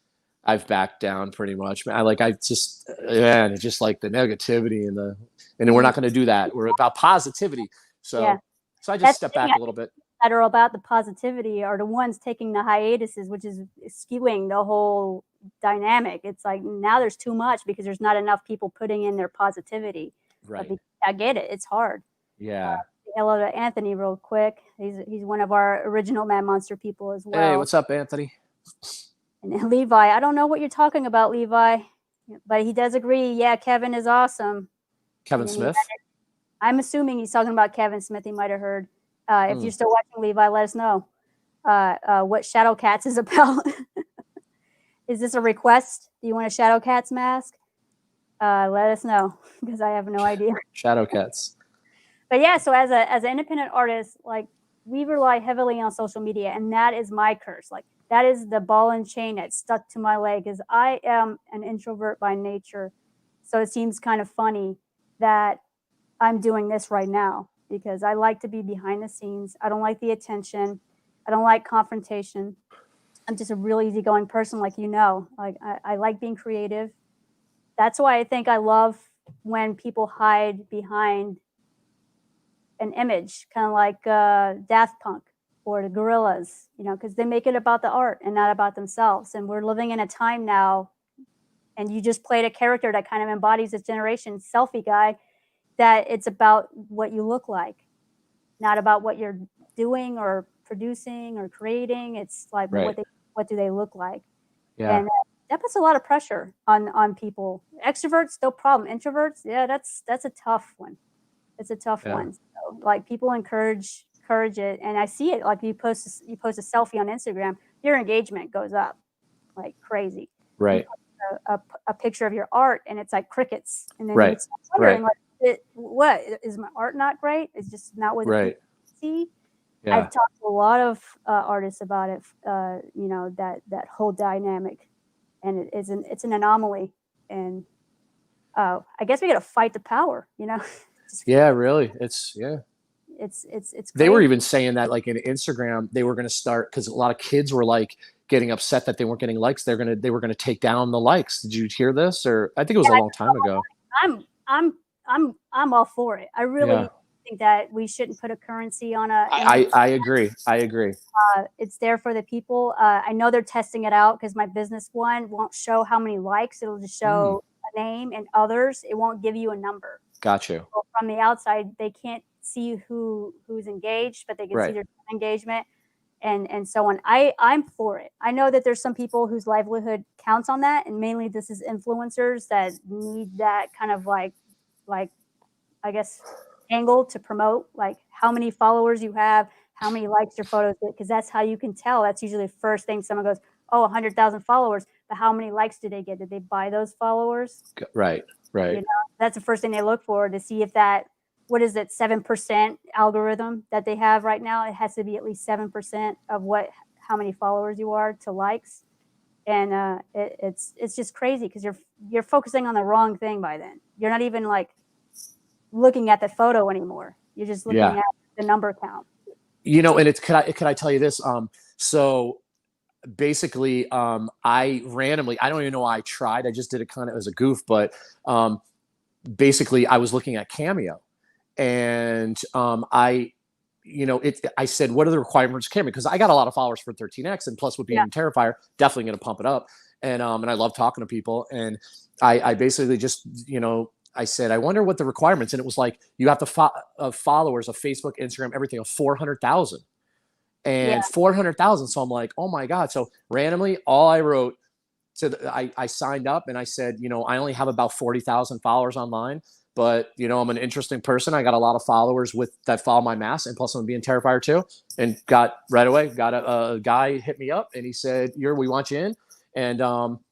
I've backed down pretty much. I just man, it's just like the negativity and we're Mhm. not gonna do that. We're about positivity. Yeah. So I just That's step the thing. back a little bit. That are about the positivity are the ones taking the hiatuses, which is skewing the whole dynamic. It's like now there's too much because there's not enough people putting in their positivity. But Right. I get it. It's hard. Yeah. Say hello to Anthony real quick. He's one of our original Mad Monster people as Hey, well. what's up, Anthony? And Levi, I don't know what you're talking about, Levi, but he does agree. Yeah, Kevin is awesome. Kevin And then Smith. I'm assuming he's talking about Kevin Smith. He might have heard. If Hmm. you're still watching, Levi, let us know what Shadow Cats is about. Is this a request? Do you want a Shadow Cats mask? Let us know because I have no idea. Shadow Cats. But yeah, so as an independent artist, like we rely heavily on social media, and that is my curse. Like that is the ball and chain that stuck to my leg. Is I am an introvert by nature, so it seems kind of funny that I'm doing this right now because I like to be behind the scenes. I don't like the attention. I don't like confrontation. I'm just a real easygoing person, like Like I like being creative. That's why I think I love when people hide behind an image, kind of like Daft Punk or the Gorillas, because they make it about the art and not about themselves. And we're living in a time now, and you just played a character that kind of embodies this generation, selfie guy, that it's about what you look like, not about what you're doing or producing or creating. It's like Right. what do they look like? Yeah. And that puts a lot of pressure on people. Extroverts, no problem. Introverts, yeah, that's a tough one. It's a tough Yeah. one. So, like people encourage it, and I see it. Like you post a selfie on Instagram, your engagement goes up like crazy. You Right. post a picture of your art, and it's like crickets, and then you Right. start wondering, Right. like, what is my art not great? It's just not what the Right. people see. I've Yeah. talked to a lot of artists about it. That whole dynamic, and it's an anomaly. And I guess we got to fight the power. Just Yeah. Really. Yeah. it's They were crazy. even saying that like in Instagram, they were going to start because a lot of kids were like getting upset that they weren't getting likes. They were gonna take down the likes. Did you hear this? Or I think it was Yeah, a long time ago. I'm all for it. I Yeah. really think that we shouldn't put a currency on a image. I agree. I agree. It's there for the people. I know they're testing it out because my business one won't show how many likes. It'll just Mm, show a name and others. It won't give you a number. got you. So from the outside, they can't see who's engaged, but they can see Right. their engagement and so on. I'm for it. I know that there's some people whose livelihood counts on that, and mainly this is influencers that need that kind of like I guess angle to promote like how many followers you have, how many likes your photos get, because that's how you can tell. That's usually the first thing someone goes, oh, 100,000 followers, but how many likes did they get? Did they buy those followers? Right. You Right. know, that's the first thing they look for to see if that, what is it, 7% algorithm that they have right now. It has to be at least 7% of what, how many followers you are to likes. And it's just crazy because you're focusing on the wrong thing by then. You're not even like looking at the photo anymore. You're just looking Yeah. at the number count. You know, and it's could I tell you this? So basically, I randomly, I don't even know why I tried. I just did it kind of as a goof, but um, basically, I was looking at Cameo, and I said, what are the requirements of Cameo? Because I got a lot of followers for 13x, and plus with Yeah, being Terrifier, definitely going to pump it up, and I love talking to people, and I basically just I said, I wonder what the requirements, and it was like you have to followers of Facebook, Instagram, everything of 400,000 yeah, and 400,000. So I'm like, oh my God. So randomly, all I wrote, I signed up and I said, I only have about 40,000 followers online, but I'm an interesting person. I got a lot of followers that follow my mask, and plus I'm being Terrifier too. And got right away, got a guy hit me up and he said, we want you in.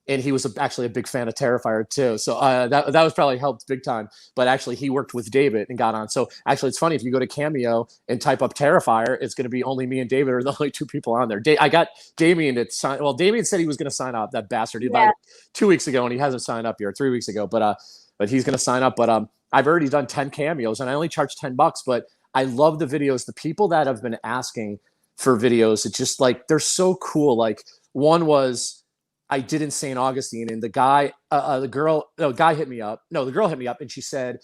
And he was actually a big fan of Terrifier too. So that was probably helped big time. But actually, he worked with David and got on. So actually, it's funny if you go to Cameo and type up Terrifier, it's going to be only me and David are the only two people on there. I got Damien to sign. Well, Damien said he was going to sign up. That bastard. yeah. Like 2 weeks ago, and he hasn't signed up yet. 3 weeks ago, but he's going to sign up. But I've already done 10 cameos, and I only charge $10. But I love the videos. The people that have been asking for videos, it's just like they're so cool. Like one was, I did in St. Augustine, and the guy hit me up. No, the girl hit me up, and she said,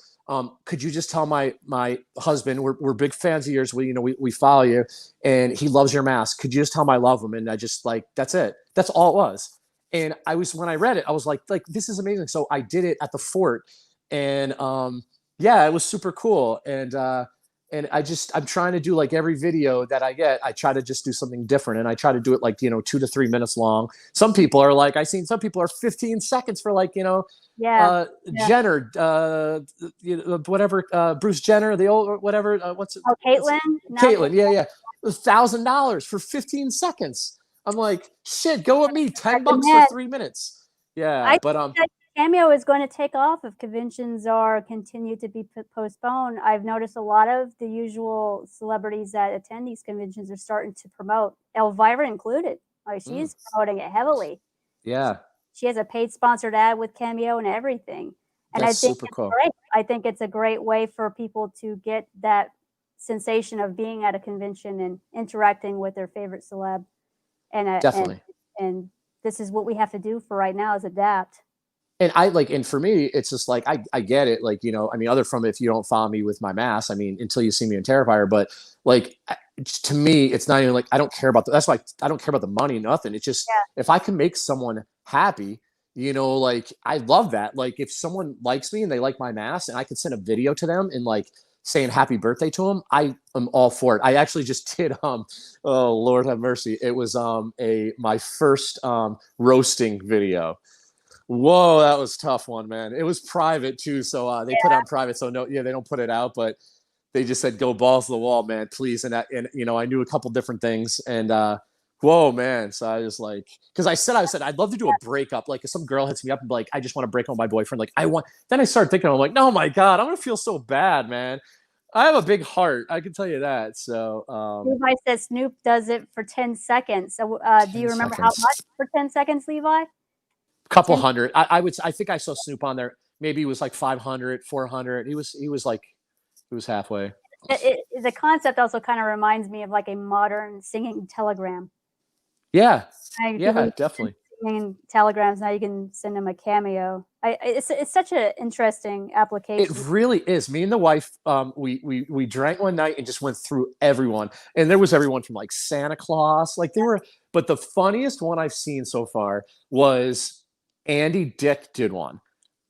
"Could you just tell my husband, we're big fans of yours. We follow you, and he loves your mask. Could you just tell him I love him?" And I just that's it. That's all it was. And when I read it, I was like this is amazing. So I did it at the fort, and yeah, it was super cool. And I'm trying to do like every video that I get, I try to just do something different. And I try to do it like, 2 to 3 minutes long. Some people are like, some people are 15 seconds for like, Yeah, yeah. Jenner, whatever, Bruce Jenner, the old, whatever, what's it? Oh, Caitlin? Now Caitlin. Caitlin Yeah. Yeah. $1,000 for 15 seconds. I'm like, shit, go with me. $10 for recommend. 3 minutes. Yeah. I But, think that Cameo is going to take off if conventions are continue to be postponed. I've noticed a lot of the usual celebrities that attend these conventions are starting to promote, Elvira included. Like she's promoting it heavily. yeah, She has a paid sponsored ad with Cameo and everything. And I that's think super it's cool. great. I think it's a great way for people to get that sensation of being at a convention and interacting with their favorite celeb. And Definitely. and this is what we have to do for right now is adapt. And and for me, it's just like, I get it. Like, I mean, other from if you don't follow me with my mask, I mean, until you see me in Terrifier, but like, to me, it's not even like, I don't care about that's why I don't care about the money, nothing. It's just, Yeah. if I can make someone happy, like I love that. Like if someone likes me and they like my mask and I can send a video to them and like saying happy birthday to them, I am all for it. I actually just did, oh Lord have mercy. It was, my first, roasting video. Whoa, that was a tough one, man. It was private too, so they put it on private, so no, yeah, they don't put it out, but they just said go balls to the wall, man, please. And I knew a couple different things, and whoa, man. So I was like, because I said I'd love to do a breakup. Like if some girl hits me up and be like, I just want to break up with my boyfriend. Like I want. Then I started thinking, I'm like, no, my God, I'm gonna feel so bad, man. I have a big heart, I can tell you that. So Levi says Snoop does it for 10 seconds. So do you 10 remember how seconds, much for 10 seconds, Levi? couple 10. hundred. I think I saw Snoop on there. Maybe it was like 500, 400. He was halfway. The concept also kind of reminds me of like a modern singing telegram. Yeah. Like people Yeah, used to send definitely. singing telegrams. Now you can send them a cameo. It's such an interesting It application. really is. Me and the wife, we drank one night and just went through everyone. And there was everyone from like Santa Claus, like they were, but the funniest one I've seen so far was Andy Dick did one.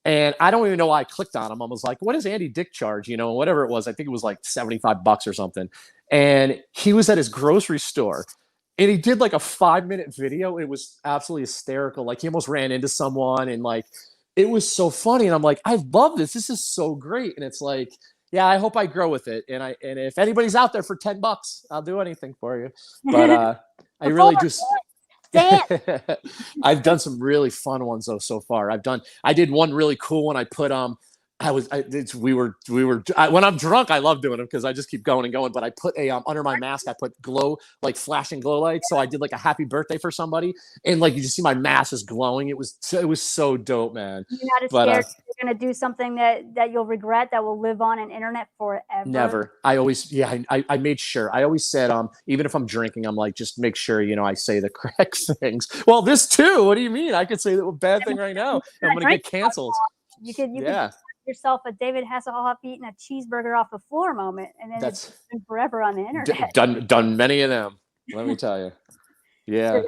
And I don't even know why I clicked on him. I was like, what does Andy Dick charge? Whatever it was. I think it was like $75 or something. And he was at his grocery store and he did like a 5-minute video. It was absolutely hysterical. Like he almost ran into someone and like it was so funny. And I'm like, I love this. This is so great. And it's like, yeah, I hope I grow with it. And if anybody's out there for $10, I'll do anything for you. But I The really forward just Dance. I've done some really fun ones though so far. I did one really cool one. I put when I'm drunk, I love doing them because I just keep going and going. But I put under my mask, I put like flashing glow lights. So I did like a happy birthday for somebody, and like you just see my mask is glowing. It was so dope, man. You're not as But scared you're gonna do something that you'll regret that will live on an internet forever. never. I always, I made sure. I always said, even if I'm drinking, I'm like, just make sure, I say the correct things. Well, this too. What do you mean? I could say the bad thing right now, and I'm going to get canceled. You could Yeah. yourself a David Hasselhoff eating a cheeseburger off the floor moment, and then it's been forever on the internet. Done many of them. Let me tell you. Yeah. So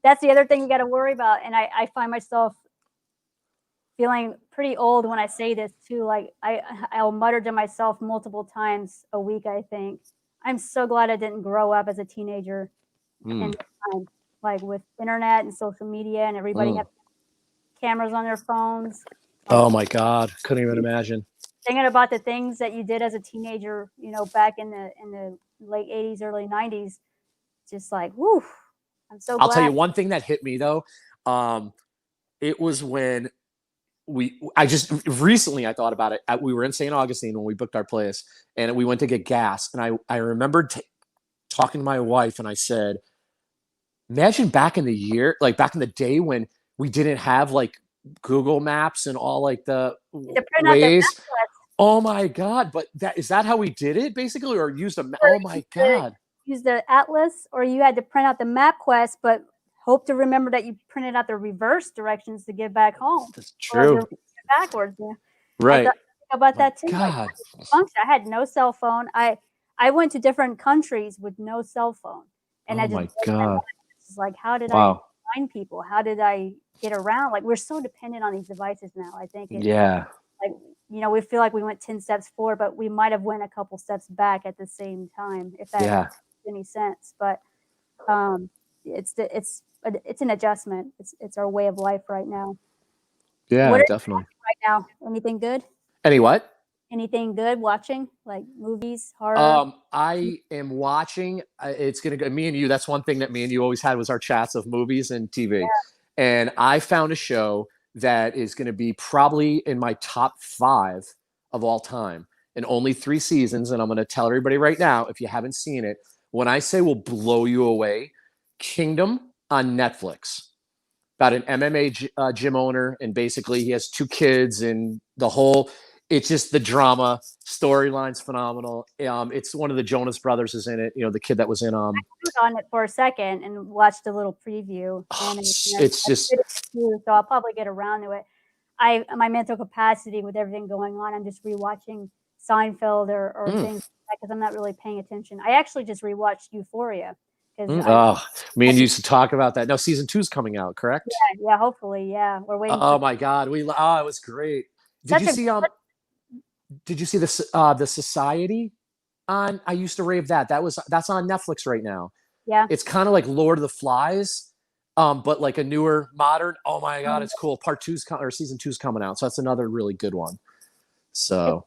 that's the other thing you got to worry about. And I find myself feeling pretty old when I say this too. Like I'll mutter to myself multiple times a week. I think I'm so glad I didn't grow up as a teenager, and like with internet and social media and everybody have cameras on their phones. Oh my God, couldn't even imagine. Thinking about the things that you did as a teenager, back in the late 80s, early 90s, just like, whoo, I'm so glad. I'll tell you one thing that hit me though. It was when I just recently I thought about it. We were in St. Augustine when we booked our place, and we went to get gas. And I remembered talking to my wife, and I said, imagine back in the day when we didn't have like Google Maps and all like the ways. Oh my God! But is that how we did it basically, or used a? Oh my God! Use the atlas, or you had to print out the MapQuest, but hope to remember that you printed out the reverse directions to get back home. That's true. Backwards, yeah. Right. I think about that too. God. Like, I had no cell phone. I went to different countries with no cell phone, and oh my God! It's like, how did I find people? How did I get around? Like, we're so dependent on these devices now. I think. Like, we feel like we went 10 steps forward, but we might have went a couple steps back at the same time, if that makes any sense. But it's an adjustment. It's our way of life right now. Yeah, definitely. Right now, anything good? Any what? Anything good watching, like movies, horror? I am watching. It's gonna go. Me and you. That's one thing that me and you always had was our chats of movies and TV. Yeah. And I found a show that is going to be probably in my top 5 of all time, and only 3 seasons. And I'm going to tell everybody right now, if you haven't seen it, when I say will blow you away, Kingdom on Netflix. About an MMA gym owner, and basically he has 2 kids, and it's just the drama. Storyline's phenomenal. It's one of the Jonas Brothers is in it. The kid that was in. I clicked on it for a second and watched a little preview. And it's just. So I'll probably get around to it. My mental capacity with everything going on, I'm just rewatching Seinfeld or things because I'm not really paying attention. I actually just rewatched Euphoria. Me and you used to talk about that. Now season 2's coming out, correct? Yeah, hopefully, yeah. We're waiting. Oh my God, it was great. Did you see the Society on? I used to rave that. That's on Netflix right now. Yeah, it's kind of like Lord of the Flies, but like a newer, modern. Oh my God, it's cool. Season 2's coming out, so that's another really good one. So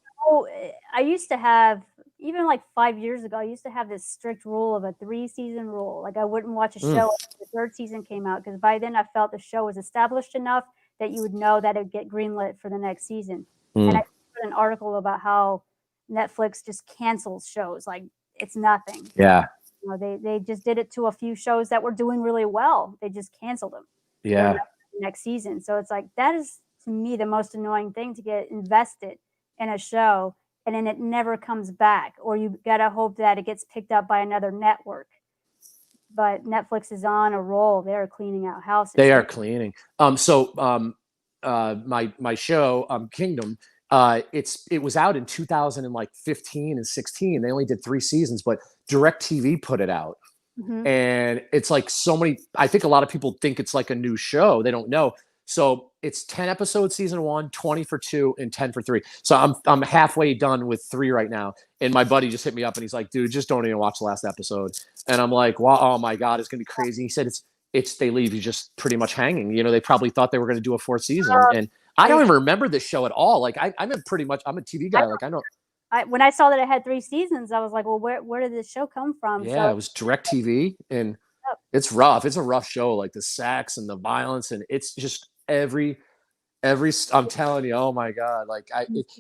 I used to have. Even like 5 years ago, I used to have this strict rule of a 3-season rule. Like I wouldn't watch a show if the 3rd season came out, because by then I felt the show was established enough that you would know that it would get greenlit for the next season. And I wrote an article about how Netflix just cancels shows like it's nothing. Yeah. They just did it to a few shows that were doing really well. They just canceled them. Yeah. The next season. So it's like, that is to me the most annoying thing, to get invested in a show and then it never comes back, or you gotta hope that it gets picked up by another network. But Netflix is on a roll. They're cleaning out houses. They are cleaning. My show, Kingdom, it was out in 2015 and 16. They only did 3 seasons, but DirecTV put it out. And it's like so many. I think a lot of people think it's like a new show. They don't know. So it's 10 episodes season 1, 20 for 2, and 10 for 3. So I'm halfway done with 3 right now. And my buddy just hit me up and he's like, dude, just don't even watch the last episode. And I'm like, wow, oh my God, it's gonna be crazy. He said they leave you just pretty much hanging. They probably thought they were gonna do a 4th season. And I don't even remember this show at all. Like I'm a TV guy. Like I know. When I saw that it had 3 seasons, I was like, well, where did this show come from? Yeah, it was DirecTV. And it's rough. It's a rough show, like the sex and the violence, and it's just I'm telling you, oh my god, like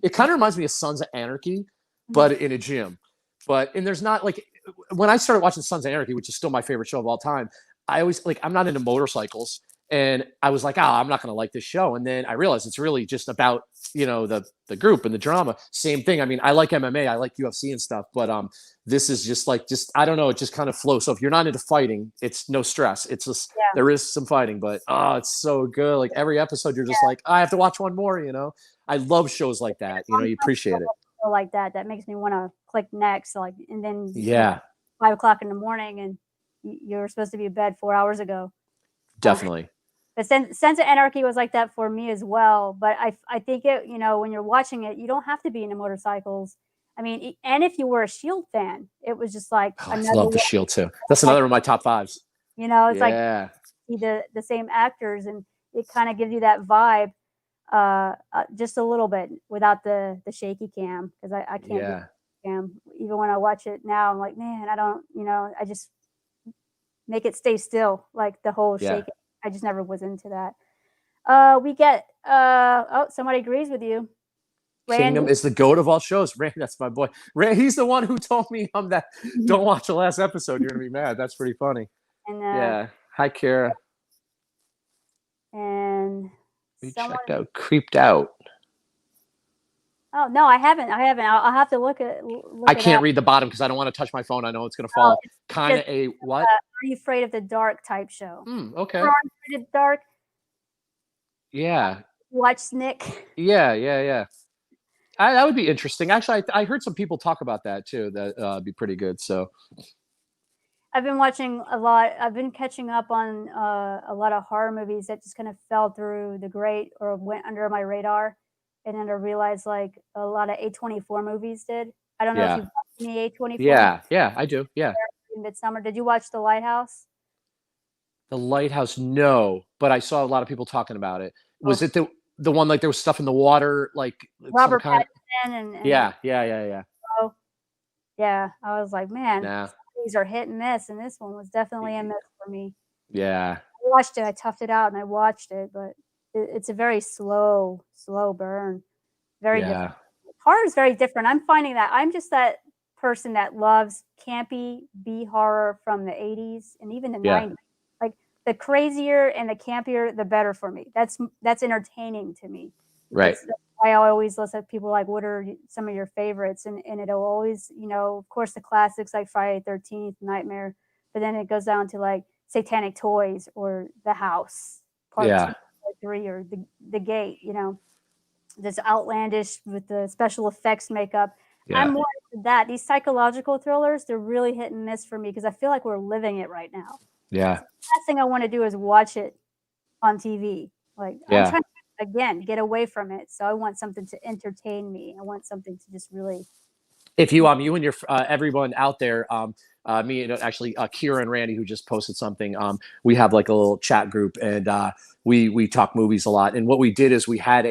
it kind of reminds me of Sons of Anarchy, Mhm. but in a gym. But and there's not like when I started watching Sons of Anarchy, which is still my favorite show of all time. I always like I'm not into motorcycles, and I was like, I'm not gonna like this show. And then I realized it's really just about the group and the drama. Same thing. I mean, I like MMA, I like UFC and stuff, but this is just I don't know, it just kind of flows. So if you're not into fighting, it's no stress. It's just Yeah. there is some fighting, but it's so good. Like every episode, you're just like, I have to watch one more. I love shows like that. You appreciate it. Like that. That makes me want to click next. Like, and then Yeah, 5 o'clock in the morning, and you're supposed to be in bed 4 hours ago. Uh, definitely. but Sense of Anarchy was like that for me as well. But I think it, when you're watching it, you don't have to be into motorcycles. I mean, and if you were a Shield fan, it was just like Oh, I another love the one. Shield too. That's Like, another of my top fives. it's like Yeah, the same actors, and it kind of gives you that vibe, just a little bit without the shaky cam, because I can't do yeah, cam. Even when I watch it now, I'm like, man, I don't, I just make it stay still, like the whole yeah. shaking. I just never was into that. We get oh, somebody agrees with you, Randy. Kingdom is the goat of all shows. Rand, that's my boy. Rand, he's the one who told me that don't watch the last episode. You're gonna be mad. That's pretty funny. and Yeah. Hi, Kara. and We someone. checked out. Creeped out. Oh no, I haven't. I haven't. I'll have to I look it can't up. read the bottom because I don't want to touch my phone. I know it's gonna Oh, fall. it's Kind just of a what? Are You Afraid of the Dark type show. Ever Okay. on Afraid of the Dark? Yeah. Watch Nick. Yeah. Yeah. Yeah. That would be interesting. Actually, I heard some people talk about that too. That be pretty good. So I've been watching a lot. I've been catching up on a lot of horror movies that just kind of fell through the grate or went under my radar, and then I realized like a lot of A24 movies did. I don't know if yeah. you've watched any A24 movies. Yeah. Yeah. I do. Yeah. In Midsummer. Did you watch The Lighthouse? The Lighthouse, no, but I saw a lot of people talking about it. Was Oh, it the one like there was stuff in the water, like some Robert kind of? Pattinson and Yeah. Yeah. Yeah. Yeah. oh, yeah. I was like, man, Nah. some of these are hit and miss, and this one was definitely a miss for me. Yeah. I watched it. I toughed it out and I watched it, but it's a very slow burn. Very different. Yeah. Horror is very different. I'm finding that I'm just that person that loves campy B horror from the 80s and even the Yeah. 90s. Like the crazier and the campier, the better for me. That's entertaining to me. Right. That's why I always listen to people like, what are some of your favorites? And it'll always, of course, the classics like Friday the 13th, Nightmare, but then it goes down to like Satanic Toys or The House, Part 2, Yeah. Part 3, or The Gate, this outlandish with the special effects makeup. I'm Yeah. more into that. These psychological thrillers, they're really hit and miss for me because I feel like we're living it right now. Yeah. The last thing I want to do is watch it on TV. Like I'm Yeah. trying to again get away from it. So I want something to entertain me. I want something to just really. If you and your everyone out there, me and actually Kira and Randy who just posted something, we have like a little chat group, and we talk movies a lot. And what we did is we had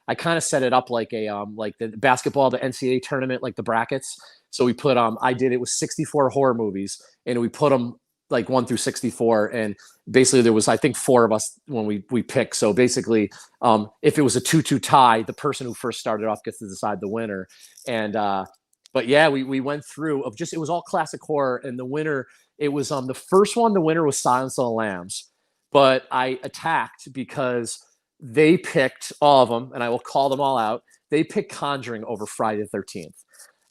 I kind of set it up like like the basketball, the NCAA tournament, like the brackets. So we put I did it with 64 horror movies, and we put them like 1 through 64, and basically there was I think 4 of us when we picked. So basically, if it was a 2-2 tie, the person who first started off gets to decide the winner. And but yeah, we went through of just it was all classic horror, and the winner it was the first one. The winner was Silence of the Lambs, but I attacked because they picked all of them, and I will call them all out. They picked Conjuring over Friday the 13th,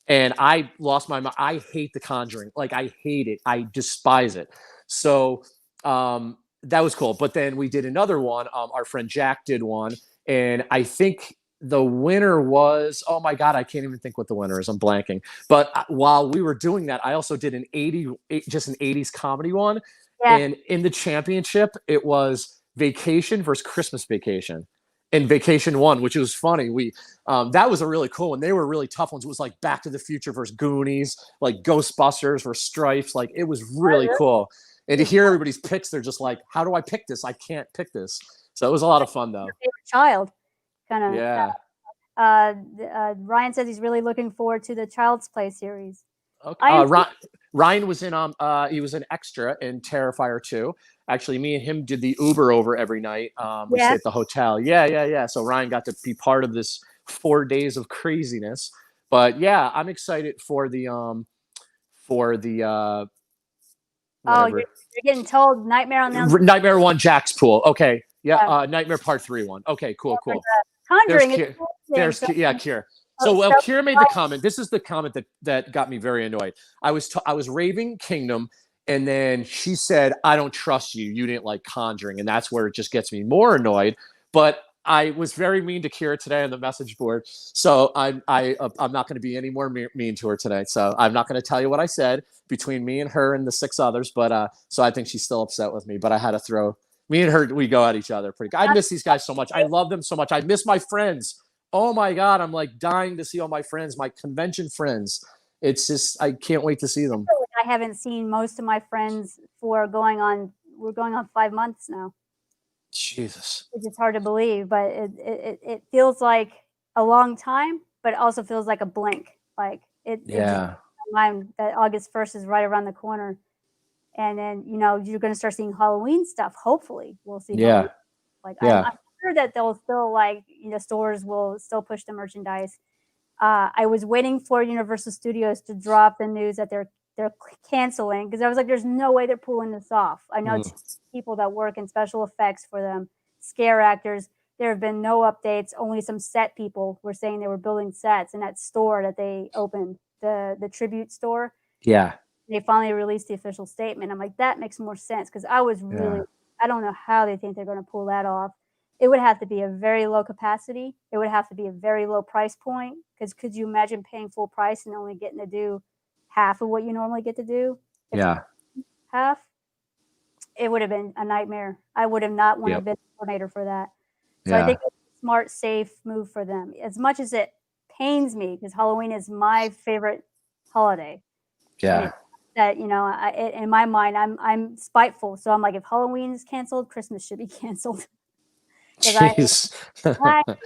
and I lost my mind. I hate The Conjuring, like I hate it. I despise it. So that was cool. But then we did another one. Our friend Jack did one, and I think the winner was oh my god, I can't even think what the winner is. I'm blanking. But while we were doing that, I also did an 80s comedy one, Yeah. and in the championship it was Vacation versus Christmas Vacation. And Vacation won, which was funny. We that was a really cool one. They were really tough ones. It was like Back to the Future versus Goonies, like Ghostbusters versus Stripes. Like it was really cool. And to hear everybody's picks, they're just like, "How do I pick this? I can't pick this." So it was a lot of fun, though. Your favorite child, kind of. Yeah. Ryan says he's really looking forward to the Child's Play series. Okay. I am. Ryan was in he was an extra in Terrifier 2. Actually, me and him did the Uber over every night. We Yeah. stayed at the hotel. Yeah, yeah, yeah. So Ryan got to be part of this 4 days of craziness. But yeah, I'm excited for the Oh, whatever you're getting told Nightmare on Elm Street. Nightmare One Jack's Pool. Okay. Yeah, Yeah, Nightmare Part 3 one. Okay, cool, but cool. There's Conjuring is Kier. the same. So, Yeah, Kier. So, oh, well, so Kier made the comment. This is the comment that got me very annoyed. I was raving Kingdom, and then she said, "I don't trust you. You didn't like Conjuring," and that's where it just gets me more annoyed. But I was very mean to Kira today on the message board, so I'm not going to be any more mean to her today. So I'm not going to tell you what I said between me and her and the 6 others. But so I think she's still upset with me. But I had to throw me and her. We go at each other pretty good. I miss these guys so much. I love them so much. I miss my friends. Oh my God, I'm like dying to see all my friends, my convention friends. It's just I can't wait to see them. I haven't seen most of my friends for going on. We're going on 5 months now, Jesus. which is hard to believe, but it feels like a long time, but it also feels like a blink. Like it just Yeah. mind that August 1st is right around the corner, and then you're going to start seeing Halloween stuff. Hopefully, we'll see Halloween. Yeah. Like Yeah. I'm sure that they'll still stores will still push the merchandise. I was waiting for Universal Studios to drop the news that they're canceling, because I was like, there's no way they're pulling this off. I know people that work in special effects for them, scare actors. There have been no updates. Only some set people were saying they were building sets in that store that they opened, the tribute store. Yeah. They finally released the official statement. I'm like, that makes more sense, because I was really, Yeah. I don't know how they think they're going to pull that off. It would have to be a very low capacity. It would have to be a very low price point, because could you imagine paying full price and only getting to do half of what you normally get to do? If Yeah. half, it would have been a nightmare. I would have not want to Yep. have been a coordinator for that. So I Yeah. think it's a smart, safe move for them. As much as it pains me, because Halloween is my favorite holiday. And Yeah. it's that in my mind, I'm spiteful. So I'm like, if Halloween is canceled, Christmas should be canceled. Because Jeez. I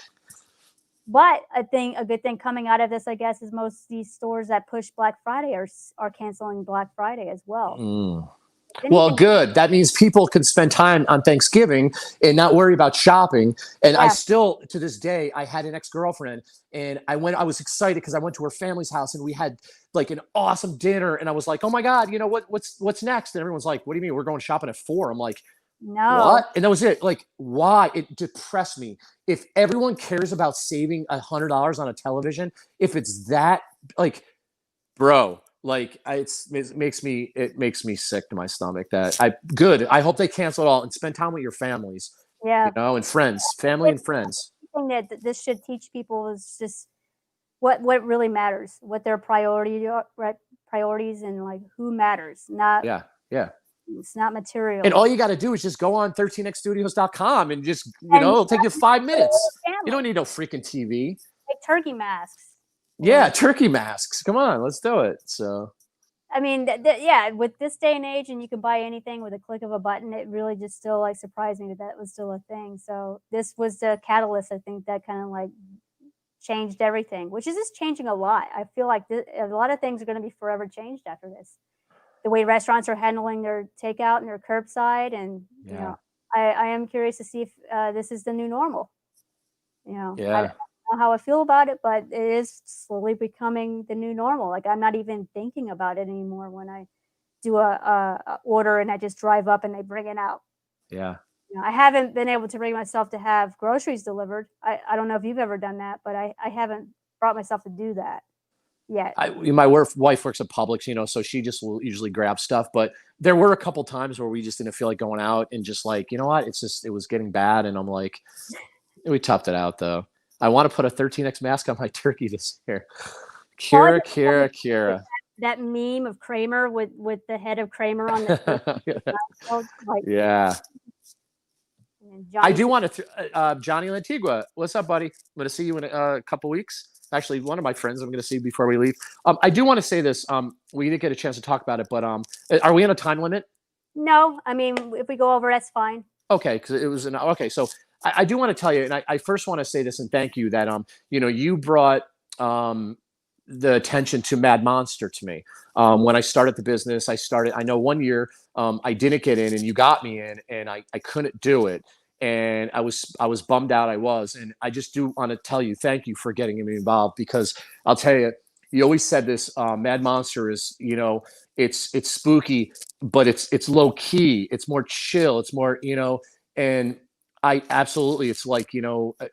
But I think a good thing coming out of this, I guess, is most of these stores that push Black Friday are canceling Black Friday as well. If Well, anything, good. That means people can spend time on Thanksgiving and not worry about shopping. And I yeah, still, to this day, I had an ex-girlfriend and I was excited because I went to her family's house and we had like an awesome dinner. And I was like, oh my God, what's next? And everyone's like, what do you mean? We're going shopping at 4. I'm like, no, what? And that was it. Like, why? It depressed me. If everyone cares about saving $100 on a television, if it's that, like, bro, like, it makes me sick to my stomach. Good. I hope they cancel it all and spend time with your families, yeah. and friends, family and friends. Thing that this should teach people is just what really matters, what their priorities, and like who matters. Not Yeah, yeah. It's not And material. all you got to do is just go on 13xstudios.com and just, And it'll take you 5 minutes. You don't family, need no freaking TV. like turkey masks. Yeah, turkey masks. Come on, let's do it. So, I mean, yeah, with this day and age, and you can buy anything with a click of a button, it really just still like surprised me that was still a thing. So this was the catalyst, I think, that kind of like changed everything, which is just changing a lot. I feel like a lot of things are going to be forever changed after this. The way restaurants are handling their takeout and their curbside, and yeah. I am curious to see if this is the new normal. I Yeah. don't know how I feel about it, but it is slowly becoming the new normal. Like I'm not even thinking about it anymore when I do a order and I just drive up and they bring it out. Yeah. I haven't been able to bring myself to have groceries delivered. I don't know if you've ever done that, but I haven't brought myself to do that yet. My wife works at Publix, so she just will usually grab stuff. But there were a couple times where we just didn't feel like going out and just like, you know what? It was getting bad. And I'm like, we toughed it out though. I want to put a 13X mask on my turkey this year. Kira. That meme of Kramer with the head of Kramer on the like, yeah. I Johnny do want to, Johnny Lantigua. What's up, buddy? I'm going to see you in a couple weeks. Actually, one of my friends I'm going to see before we leave. I do want to say this. We didn't get a chance to talk about it, but are we on a time limit? No, I mean, if we go over, that's fine. Okay, because it was okay. So I do want to tell you, and I first want to say this and thank you that you brought the attention to Mad Monster to me. When I started the business, I know one year I didn't get in and you got me in and I couldn't do it. And I was bummed out. And I just do want to tell you, thank you for getting me involved because I'll tell you, you always said this, Mad Monster is, it's spooky, but it's low key. It's more chill. It's more, and I absolutely, it's like,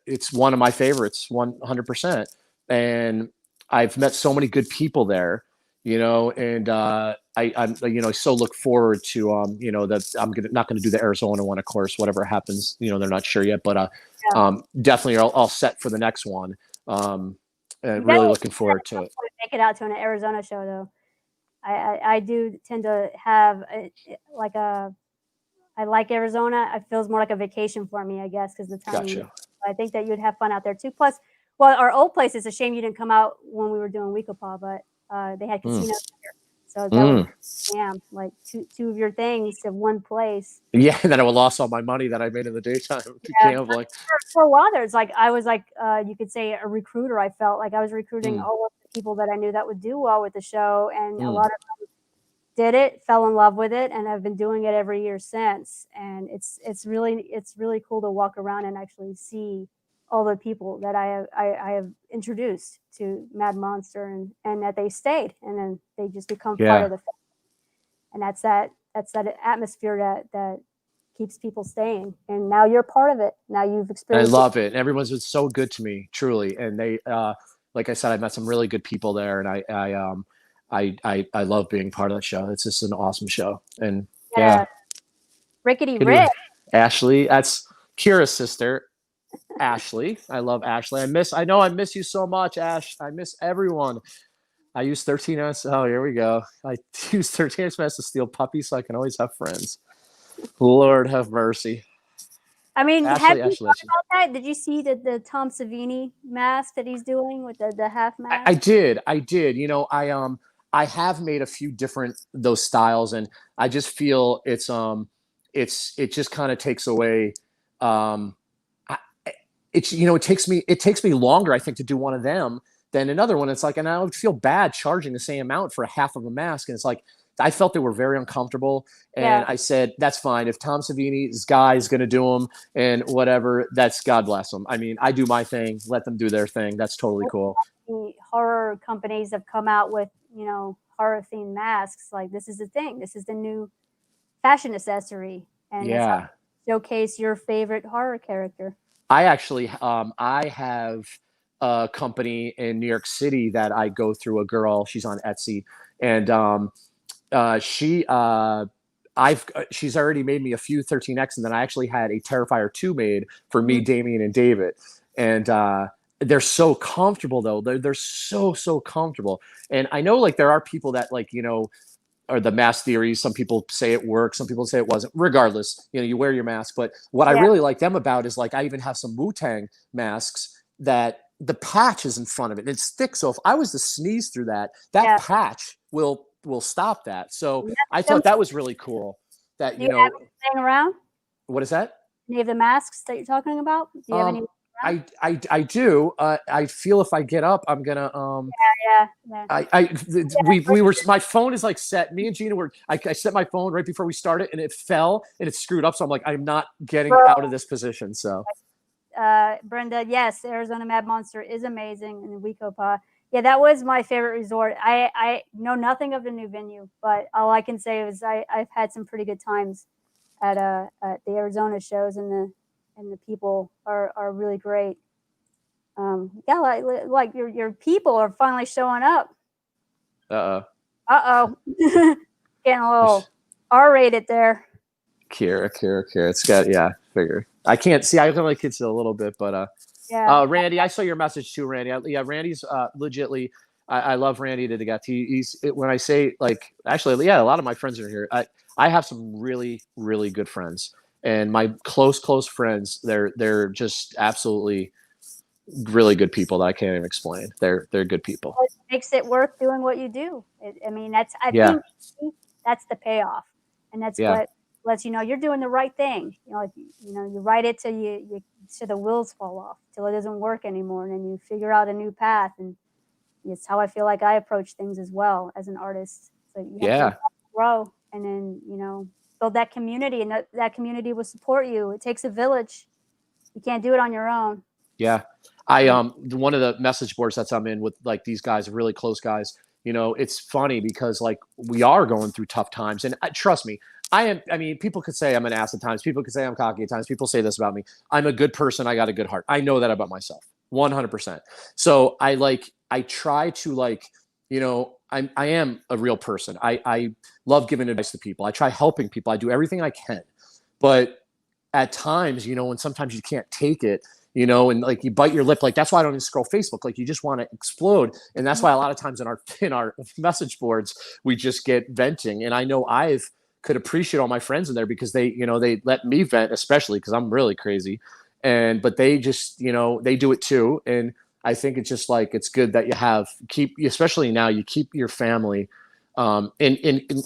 it's one of my favorites, 100%. And I've met so many good people there, and I so look forward to, that not going to do the Arizona one, of course, whatever happens, they're not sure yet, but Yeah. definitely all set for the next one. And really looking forward to it. Make it out to an Arizona show though. I do tend to have like I like Arizona. It feels more like a vacation for me, I guess, because the time. Gotcha. I think that you'd have fun out there too. Plus, well, our old place is a shame you didn't come out when we were doing Weekapaw, but they had casinos here, so that was like two of your things to one place. Yeah, and then I lost all my money that I made in the daytime gambling. For a while there, it's like I was like you could say a recruiter. I felt like I was recruiting all of the people that I knew that would do well with the show, and a lot of them did it, fell in love with it, and have been doing it every year since. And it's really cool to walk around and actually see all the people that I have introduced to Mad Monster and that they stayed and then they just become part of the family. And that's that atmosphere that keeps people staying. And now you're part of it. Now you've experienced. I love it. And everyone's been so good to me, truly. And they, like I said, I met some really good people there, and I love being part of the show. It's just an awesome show. And Rickety Rick. Ashley, that's Kira's sister. Ashley. I love Ashley. I know I miss you so much, Ash. I miss everyone. I use 13S. Oh, here we go. I use 13S to steal puppies so I can always have friends. Lord have mercy. I mean, have you thought about that? Did you see the Tom Savini mask that he's doing with the half mask? I did. I have made a few different those styles, and I just feel it just kind of takes away. It takes me longer, I think, to do one of them than another one. It's like, and I would feel bad charging the same amount for a half of a mask, and it's like. I felt they were very uncomfortable, and I said, "That's fine. If Tom Savini's guy is going to do them and whatever, that's God bless them. I mean, I do my thing. Let them do their thing. That's totally cool." The horror companies have come out with horror themed masks. Like this is the thing. This is the new fashion accessory, and it's showcase your favorite horror character. I actually, I have a company in New York City that I go through. A girl, she's on Etsy, and she's already made me a few 13X, and then I actually had a Terrifier 2 made for me, Damien, and David. And they're so comfortable though. They're so comfortable. And I know like there are people that are the mask theories. Some people say it works, some people say it wasn't. Regardless, you wear your mask. But what I really like them about is like I even have some Wu-Tang masks that the patch is in front of it and it's thick. So if I was to sneeze through that patch will stop that. So I thought that was really cool. That you have them staying around. What is that? Any of the masks that you're talking about? Do you have any? I do. I feel if I get up, I'm gonna. We were. My phone is like set. Me and Gina were. I set my phone right before we started, and it fell and it screwed up. So I'm like, I'm not getting out of this position. So. Brenda, yes, Arizona Mad Monster is amazing, and Weekapaw. Yeah, that was my favorite resort. I know nothing of the new venue, but all I can say is I've had some pretty good times at the Arizona shows, and the people are really great. Like your people are finally showing up. Uh-oh. Getting a little R-rated there. Kira. It's got figure. I can't see. I can only see a little bit, but Randy, I saw your message too, Randy. Randy's legitly. I love Randy to death. He's when I say like actually, a lot of my friends are here. I have some really good friends, and my close friends. They're just absolutely really good people that I can't even explain. They're good people. It makes it worth doing what you do. I think that's the payoff, and that's what lets you know you're doing the right thing. You write it till you the wheels fall off, till it doesn't work anymore, and then you figure out a new path, and it's how I feel like I approach things as well as an artist. So you have to Yeah. grow, and then, build that community, and that community will support you. It takes a village. You can't do it on your own. Yeah. One of the message boards that I'm in with like these guys, really close guys, it's funny because like we are going through tough times. And trust me, I mean, people could say I'm an ass at times. People could say I'm cocky at times. People say this about me. I'm a good person. I got a good heart. I know that about myself 100%. So I try to I am a real person. I love giving advice to people. I try helping people. I do everything I can. But at times, when sometimes you can't take it, and like you bite your lip, like that's why I don't even scroll Facebook. Like you just want to explode. And that's why a lot of times in our message boards, we just get venting. And I know I've could appreciate all my friends in there because they let me vent, especially because I'm really crazy. But they just, they do it too. And I think it's just like, it's good that especially now you keep your family. And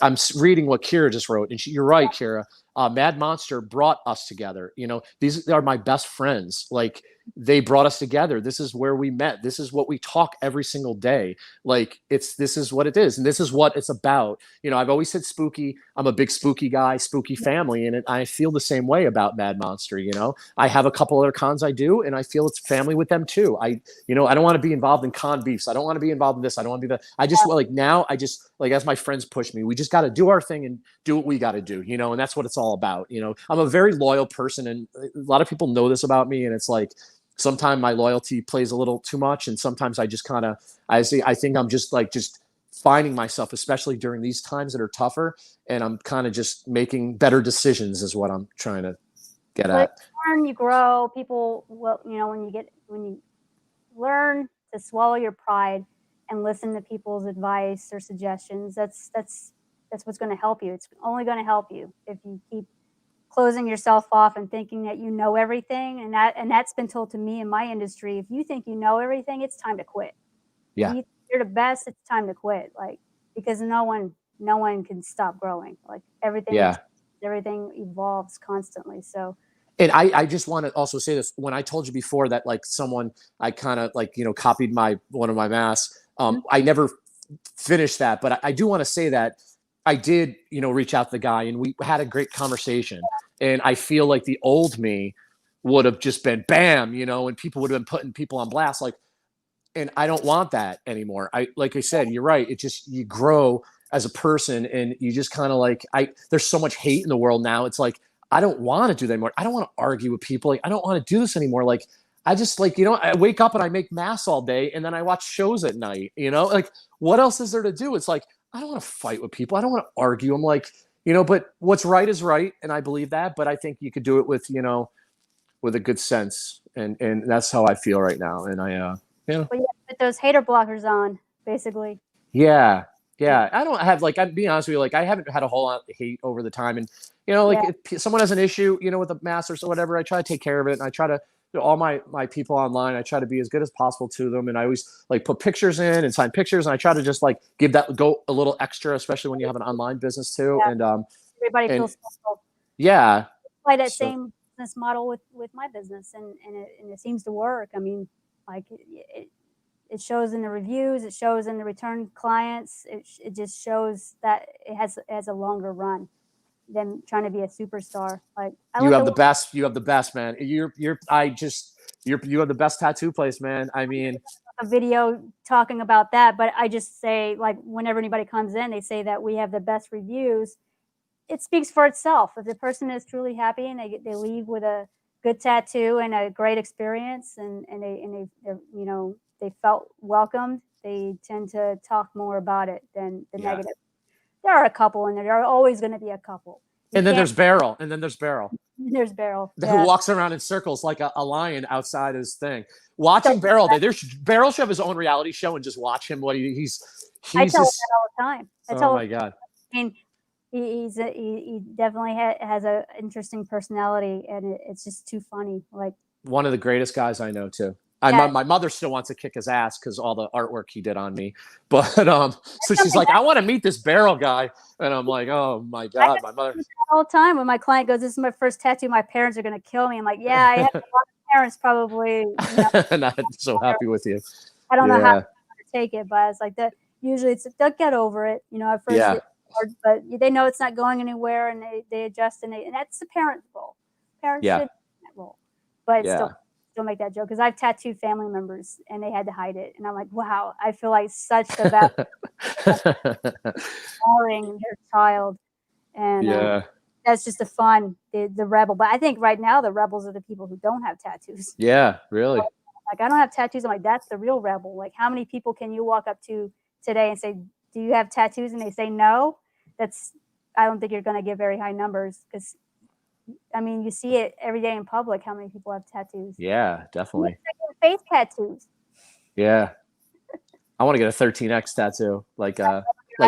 I'm reading what Kira just wrote, and you're right, Kira. Mad Monster brought us together. These are my best friends. Like they brought us together. This is where we met. This is what we talk every single day. Like this is what it is. And this is what it's about. I've always said spooky. I'm a big spooky guy, spooky family. And I feel the same way about Mad Monster. I have a couple other cons I do, and I feel it's family with them too. I don't want to be involved in con beefs. I don't want to be involved in this. I don't want to be that. I just now I just as my friends push me, we just got to do our thing and do what we got to do, and that's what it's all about. I'm a very loyal person, and a lot of people know this about me, and it's like, sometimes my loyalty plays a little too much. And sometimes I just I think I'm just finding myself, especially during these times that are tougher. And I'm kind of just making better decisions is what I'm trying to get at. You learn, you grow. People will, when you learn to swallow your pride and listen to people's advice or suggestions, that's what's going to help you. It's only going to help you if you keep closing yourself off and thinking that you know everything. And that's been told to me in my industry. If you think you know everything, it's time to quit. Yeah. If you're the best, it's time to quit. Like, because no one can stop growing. Like everything evolves constantly. So, and I just want to also say this. When I told you before that, like someone, I kind of copied one of my masks. I never finished that, but I do want to say that I did, reach out to the guy, and we had a great conversation. And I feel like the old me would have just been bam, and people would have been putting people on blast. And I don't want that anymore. Like I said, you're right. It just, you grow as a person, and you just kind of there's so much hate in the world now. It's like, I don't want to do that anymore. I don't want to argue with people. Like, I don't want to do this anymore. Like, I just I wake up and I make masks all day, and then I watch shows at night, like what else is there to do? It's like, I don't want to fight with people. I don't want to argue. I'm like, but what's right is right. And I believe that, but I think you could do it with, with a good sense. And that's how I feel right now. And well, you put those hater blockers on, basically. Yeah. I don't have I'm being honest with you. I haven't had a whole lot of hate over the time. And, if someone has an issue, with a mask or whatever, I try to take care of it. And I try to, all my people online, I try to be as good as possible to them. And I always put pictures in and sign pictures. And I try to just go a little extra, especially when you have an online business too. Yeah. And, everybody feels special. Yeah. Apply that same business model with my business. And it seems to work. I mean, it shows in the reviews, it shows in the return clients. It just shows that it has a longer run than trying to be a superstar. You have the best, man. You have the best tattoo place, man. I mean, a video talking about that, but I just say, whenever anybody comes in, they say that we have the best reviews. It speaks for itself. If the person is truly happy and they leave with a good tattoo and a great experience, and they felt welcomed, they tend to talk more about it than the negative. There are a couple in there. There are always going to be a couple. And then there's Beryl. There's Beryl. Who walks around in circles like a lion outside his thing. Watching Beryl, Beryl should have his own reality show and just watch him. He's I tell him that all the time. Oh my God. I mean, he definitely has an interesting personality, and it's just too funny. One of the greatest guys I know too. My mother still wants to kick his ass because all the artwork he did on me. But so she's like, I want to meet this Beryl guy. And I'm like, oh my God, my mother. All the time when my client goes, this is my first tattoo, my parents are going to kill me. I'm like, yeah, I have a lot of parents probably. Not so happy with you. I don't know how to take it, but it's like that. Usually, they'll get over it. At first, Yeah. it's hard, but they know it's not going anywhere, and they adjust, and that's the parent role. Parents Yeah. should be in that role, but Yeah. still make that joke because I've tattooed family members and they had to hide it, and I'm like, wow, I feel like such the bad empowering their child, and Yeah. that's just the rebel. But I think right now the rebels are the people who don't have tattoos. Yeah. Really. Like, I don't have tattoos. I'm like, that's the real rebel. Like, how many people can you walk up to today and say, do you have tattoos? And they say no. I don't think you're going to get very high numbers because, I mean, you see it every day in public, how many people have tattoos. Yeah, definitely. Face tattoos. Yeah. I want to get a 13X tattoo, like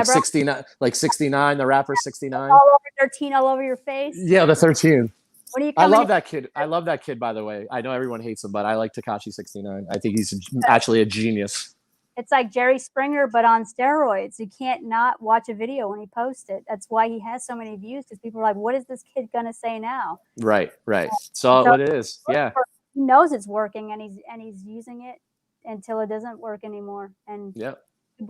69, the rapper 69. All over 13, all over your face. Yeah, the 13. When are you I coming love that kid. I love that kid, by the way. I know everyone hates him, but I like Tekashi 69. I think he's actually a genius. It's like Jerry Springer, but on steroids. You can't not watch a video when he posts it. That's why he has so many views, because people are like, what is this kid going to say now? Right. So what it is. Yeah. He knows it's working, and he's using it until it doesn't work anymore. And yeah.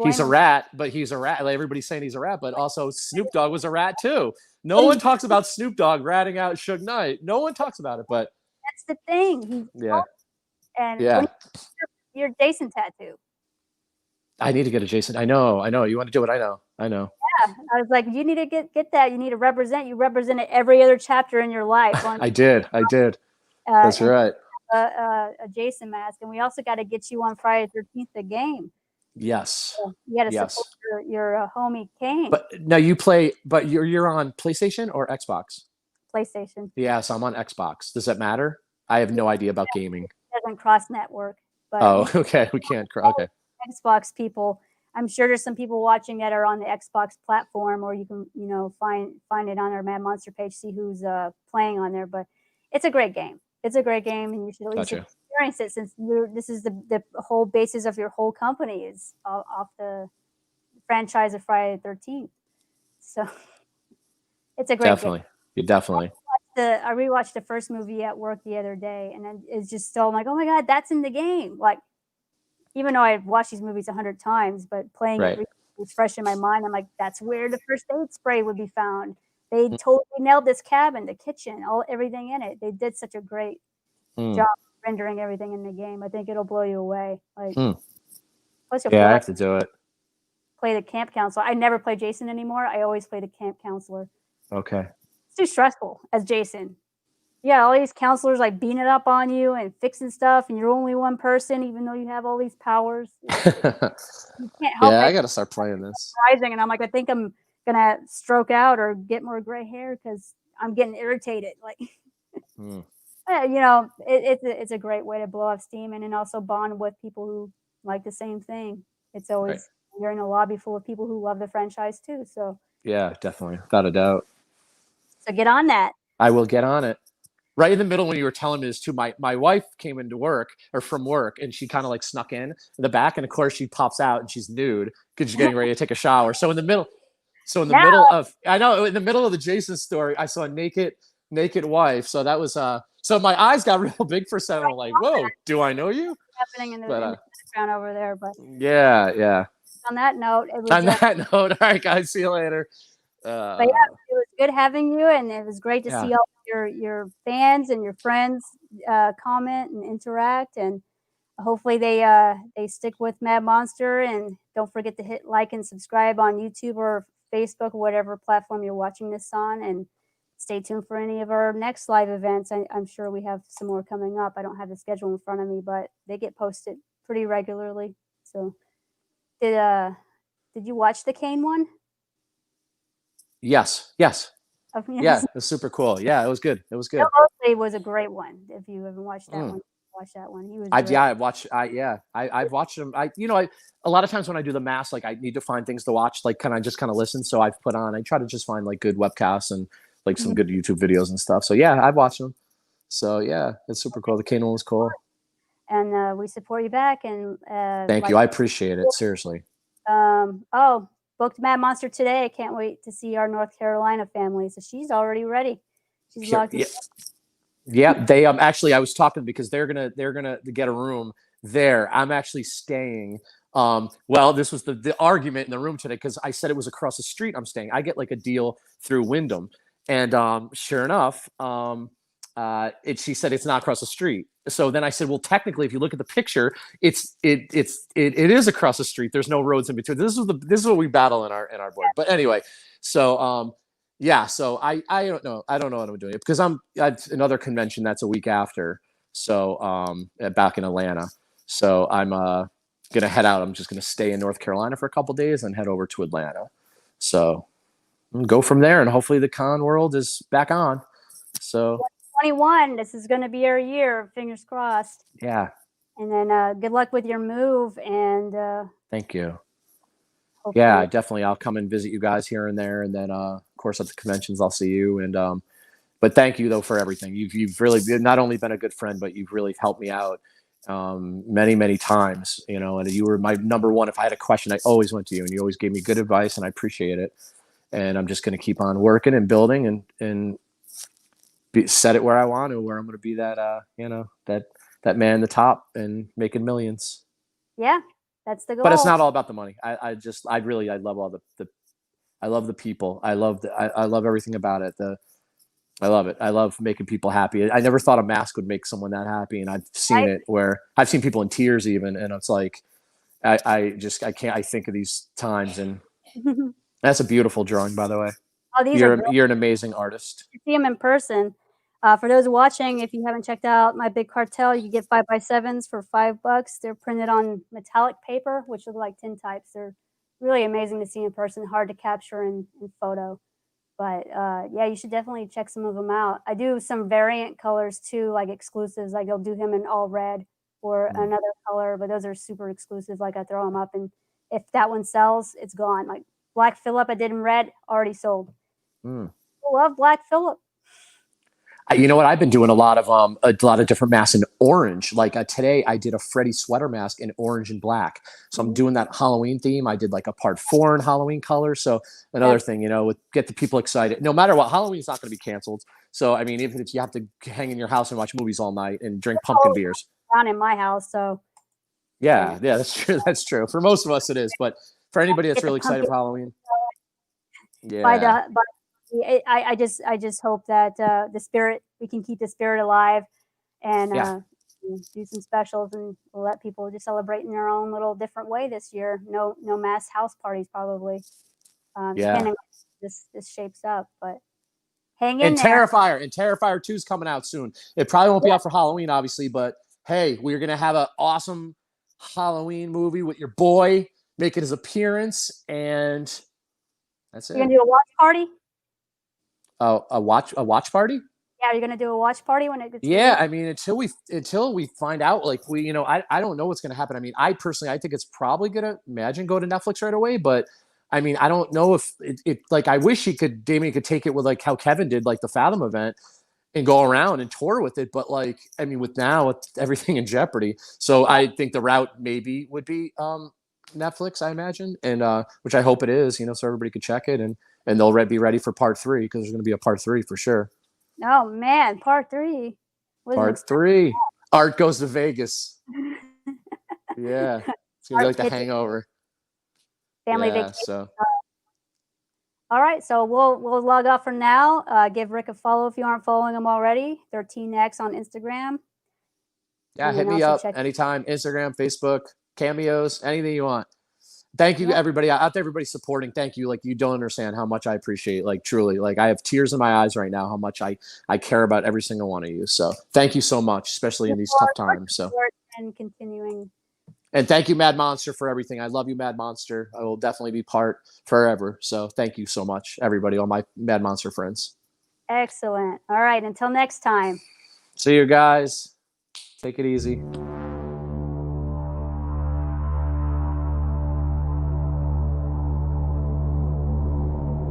He's a rat, but he's a rat. Like, everybody's saying he's a rat, but also Snoop Dogg was a rat too. No one talks about Snoop Dogg ratting out Suge Knight. No one talks about it, but that's the thing. And your Jason tattoo. I need to get a Jason. I know. You want to do it? I know. Yeah, I was like, you need to get that. You need to represent. You represented every other chapter in your life. I did. That's right. A Jason mask, and we also got to get you on Friday the 13th, the game. Yes. So you got to support your homie Kane. But now you play. But you're on PlayStation or Xbox? PlayStation. Yeah, so I'm on Xbox. Does that matter? I have no idea about gaming. It doesn't cross network. But okay. We can't. Okay. Xbox people. I'm sure there's some people watching that are on the Xbox platform, or you can find it on our Mad Monster page, see who's playing on there. But it's a great game. It's a great game, and you should at least experience it, since this is the whole basis of your whole company is off the franchise of Friday the 13th. So it's a great game. You definitely. I rewatched the first movie at work the other day, and then it's just still, I'm like, oh my God, that's in the game. Like, even though I've watched these movies 100 times, but playing it was fresh in my mind. I'm like, that's where the first aid spray would be found. They totally nailed this cabin, the kitchen, everything in it. They did such a great job rendering everything in the game. I think it'll blow you away. Like, plus I have to do it. Play the camp counselor. I never play Jason anymore. I always play the camp counselor. Okay. It's too stressful as Jason. Yeah, all these counselors like beating it up on you and fixing stuff, and you're only one person, even though you have all these powers. You can't help it. I got to start playing this. Rising, and I'm like, I think I'm gonna stroke out or get more gray hair because I'm getting irritated. Like, it's a great way to blow off steam and then also bond with people who like the same thing. It's always you're in a lobby full of people who love the franchise too. So yeah, definitely, without a doubt. So get on that. I will get on it. Right in the middle when you were telling me this too, my wife came into work or from work, and she kind of like snuck in the back, and of course she pops out and she's nude because she's getting ready to take a shower. So in the middle of the Jason story, I saw a naked wife. So that was so my eyes got real big for a second. I'm like, whoa, do I know you? Happening in the background over there, but yeah. On that note, all right, guys, see you later. But yeah, it was good having you, and it was great to see all your fans and your friends comment and interact, and hopefully they stick with Mad Monster, and don't forget to hit like and subscribe on YouTube or Facebook or whatever platform you're watching this on, and stay tuned for any of our next live events. I'm sure we have some more coming up. I don't have the schedule in front of me, but they get posted pretty regularly. So did you watch the Kane one? Yes. Yeah, it was super cool. Yeah, it was good. It was a great one. If you haven't watched that one, watch that one. He was. I've watched him. A lot of times when I do the mask, like I need to find things to watch. Like, can I just kind of listen? So I try to just find like good webcasts and like some good YouTube videos and stuff. So yeah, I've watched them. So yeah, it's super cool. The Kane one was cool. And we support you back. And thank you. I appreciate it. Seriously. Booked Mad Monster today. I can't wait to see our North Carolina family. So she's already ready. She's locked in. Yeah, they actually I was talking because they're gonna get a room there. I'm actually staying Well, this was the argument in the room today because I said it was across the street I'm staying. I get like a deal through Wyndham, and sure enough, she said it's not across the street. So then I said, well, technically, if you look at the picture, it is across the street. There's no roads in between. This is what we battle in our board. But anyway, so yeah, so I don't know. I don't know what I'm doing because I've another convention that's a week after. So back in Atlanta. So I'm gonna head out. I'm just gonna stay in North Carolina for a couple days and head over to Atlanta. So go from there, and hopefully the con world is back on. So 21. This is going to be your year. Fingers crossed. yeah. And then good luck with your move. And thank you. hopefully. Yeah, definitely. I'll come and visit you guys here and there, and then of course at the conventions I'll see you. And but thank you though for everything. You've really not only been a good friend, but you've really helped me out many times, you know, and you were my number one. If I had a question, I always went to you, and you always gave me good advice, and I appreciate it. And I'm just going to keep on working and building and set it where I want to, where I'm going to be that, you know, that man in the top and making millions. Yeah, that's the goal. But it's not all about the money. I love all I love the people. I love everything about it. I love it. I love making people happy. I never thought a mask would make someone that happy. And I've seen it where I've seen people in tears even. And it's like, I think of these times, and that's a beautiful drawing, by the way. Oh, you're an amazing artist. You see them in person. For those watching, if you haven't checked out my big cartel, you get 5x7s for $5. They're printed on metallic paper, which look like tintypes. They're really amazing to see in person, hard to capture in photo. But yeah, you should definitely check some of them out. I do some variant colors too, like exclusives. Like I'll do him in all red or another color, but those are super exclusive. Like I throw them up, and if that one sells, it's gone. Like Black Phillip, I did in red, already sold. I love Black Phillip. You know what? I've been doing a lot of different masks in orange. Like today, I did a Freddy sweater mask in orange and black. So I'm doing that Halloween theme. I did like a part 4 in Halloween color. So another thing, you know, get the people excited. No matter what, Halloween's not going to be canceled. So I mean, even if you have to hang in your house and watch movies all night and drink pumpkin beers, down in my house. So yeah, that's true. That's true. For most of us, it is. But for anybody that's really excited for Halloween, yeah. I just hope that we can keep the spirit alive, and do some specials, and we'll let people just celebrate in their own little different way this year. No mass house parties probably. Depending on this shapes up, but hang in there. Terrifier 2 is coming out soon. It probably won't be out for Halloween, obviously, but hey, we're gonna have an awesome Halloween movie with your boy making his appearance, and that's it. You're gonna do a watch party? Oh, a watch party? Yeah, you're gonna do a watch party when it gets I mean, until we find out, like I don't know what's gonna happen. I mean, I think it's probably gonna go to Netflix right away, but I mean, I don't know if it like I wish Damien could take it with like how Kevin did like the Fathom event and go around and tour with it, but like I mean with everything in jeopardy. So I think the route maybe would be Netflix, I imagine, and which I hope it is, you know, so everybody could check it and they'll be ready for part 3 because there's going to be a part 3 for sure. Oh man, part 3. Part 3. Art goes to Vegas. Yeah, it's gonna be like The Hangover. Family vacation. So. All right, so we'll log off for now. Give Rick a follow if you aren't following him already. 13X on Instagram. Yeah, hit me up anytime. Instagram, Facebook, cameos, anything you want. Thank you, everybody out there, everybody supporting. Thank you. Like, you don't understand how much I appreciate, like, truly, like, I have tears in my eyes right now, how much I care about every single one of you. So thank you so much, especially in these tough times. So, and continuing. And thank you, Mad Monster, for everything. I love you, Mad Monster. I will definitely be part forever. So thank you so much, everybody, all my Mad Monster friends. Excellent. All right. Until next time. See you guys. Take it easy.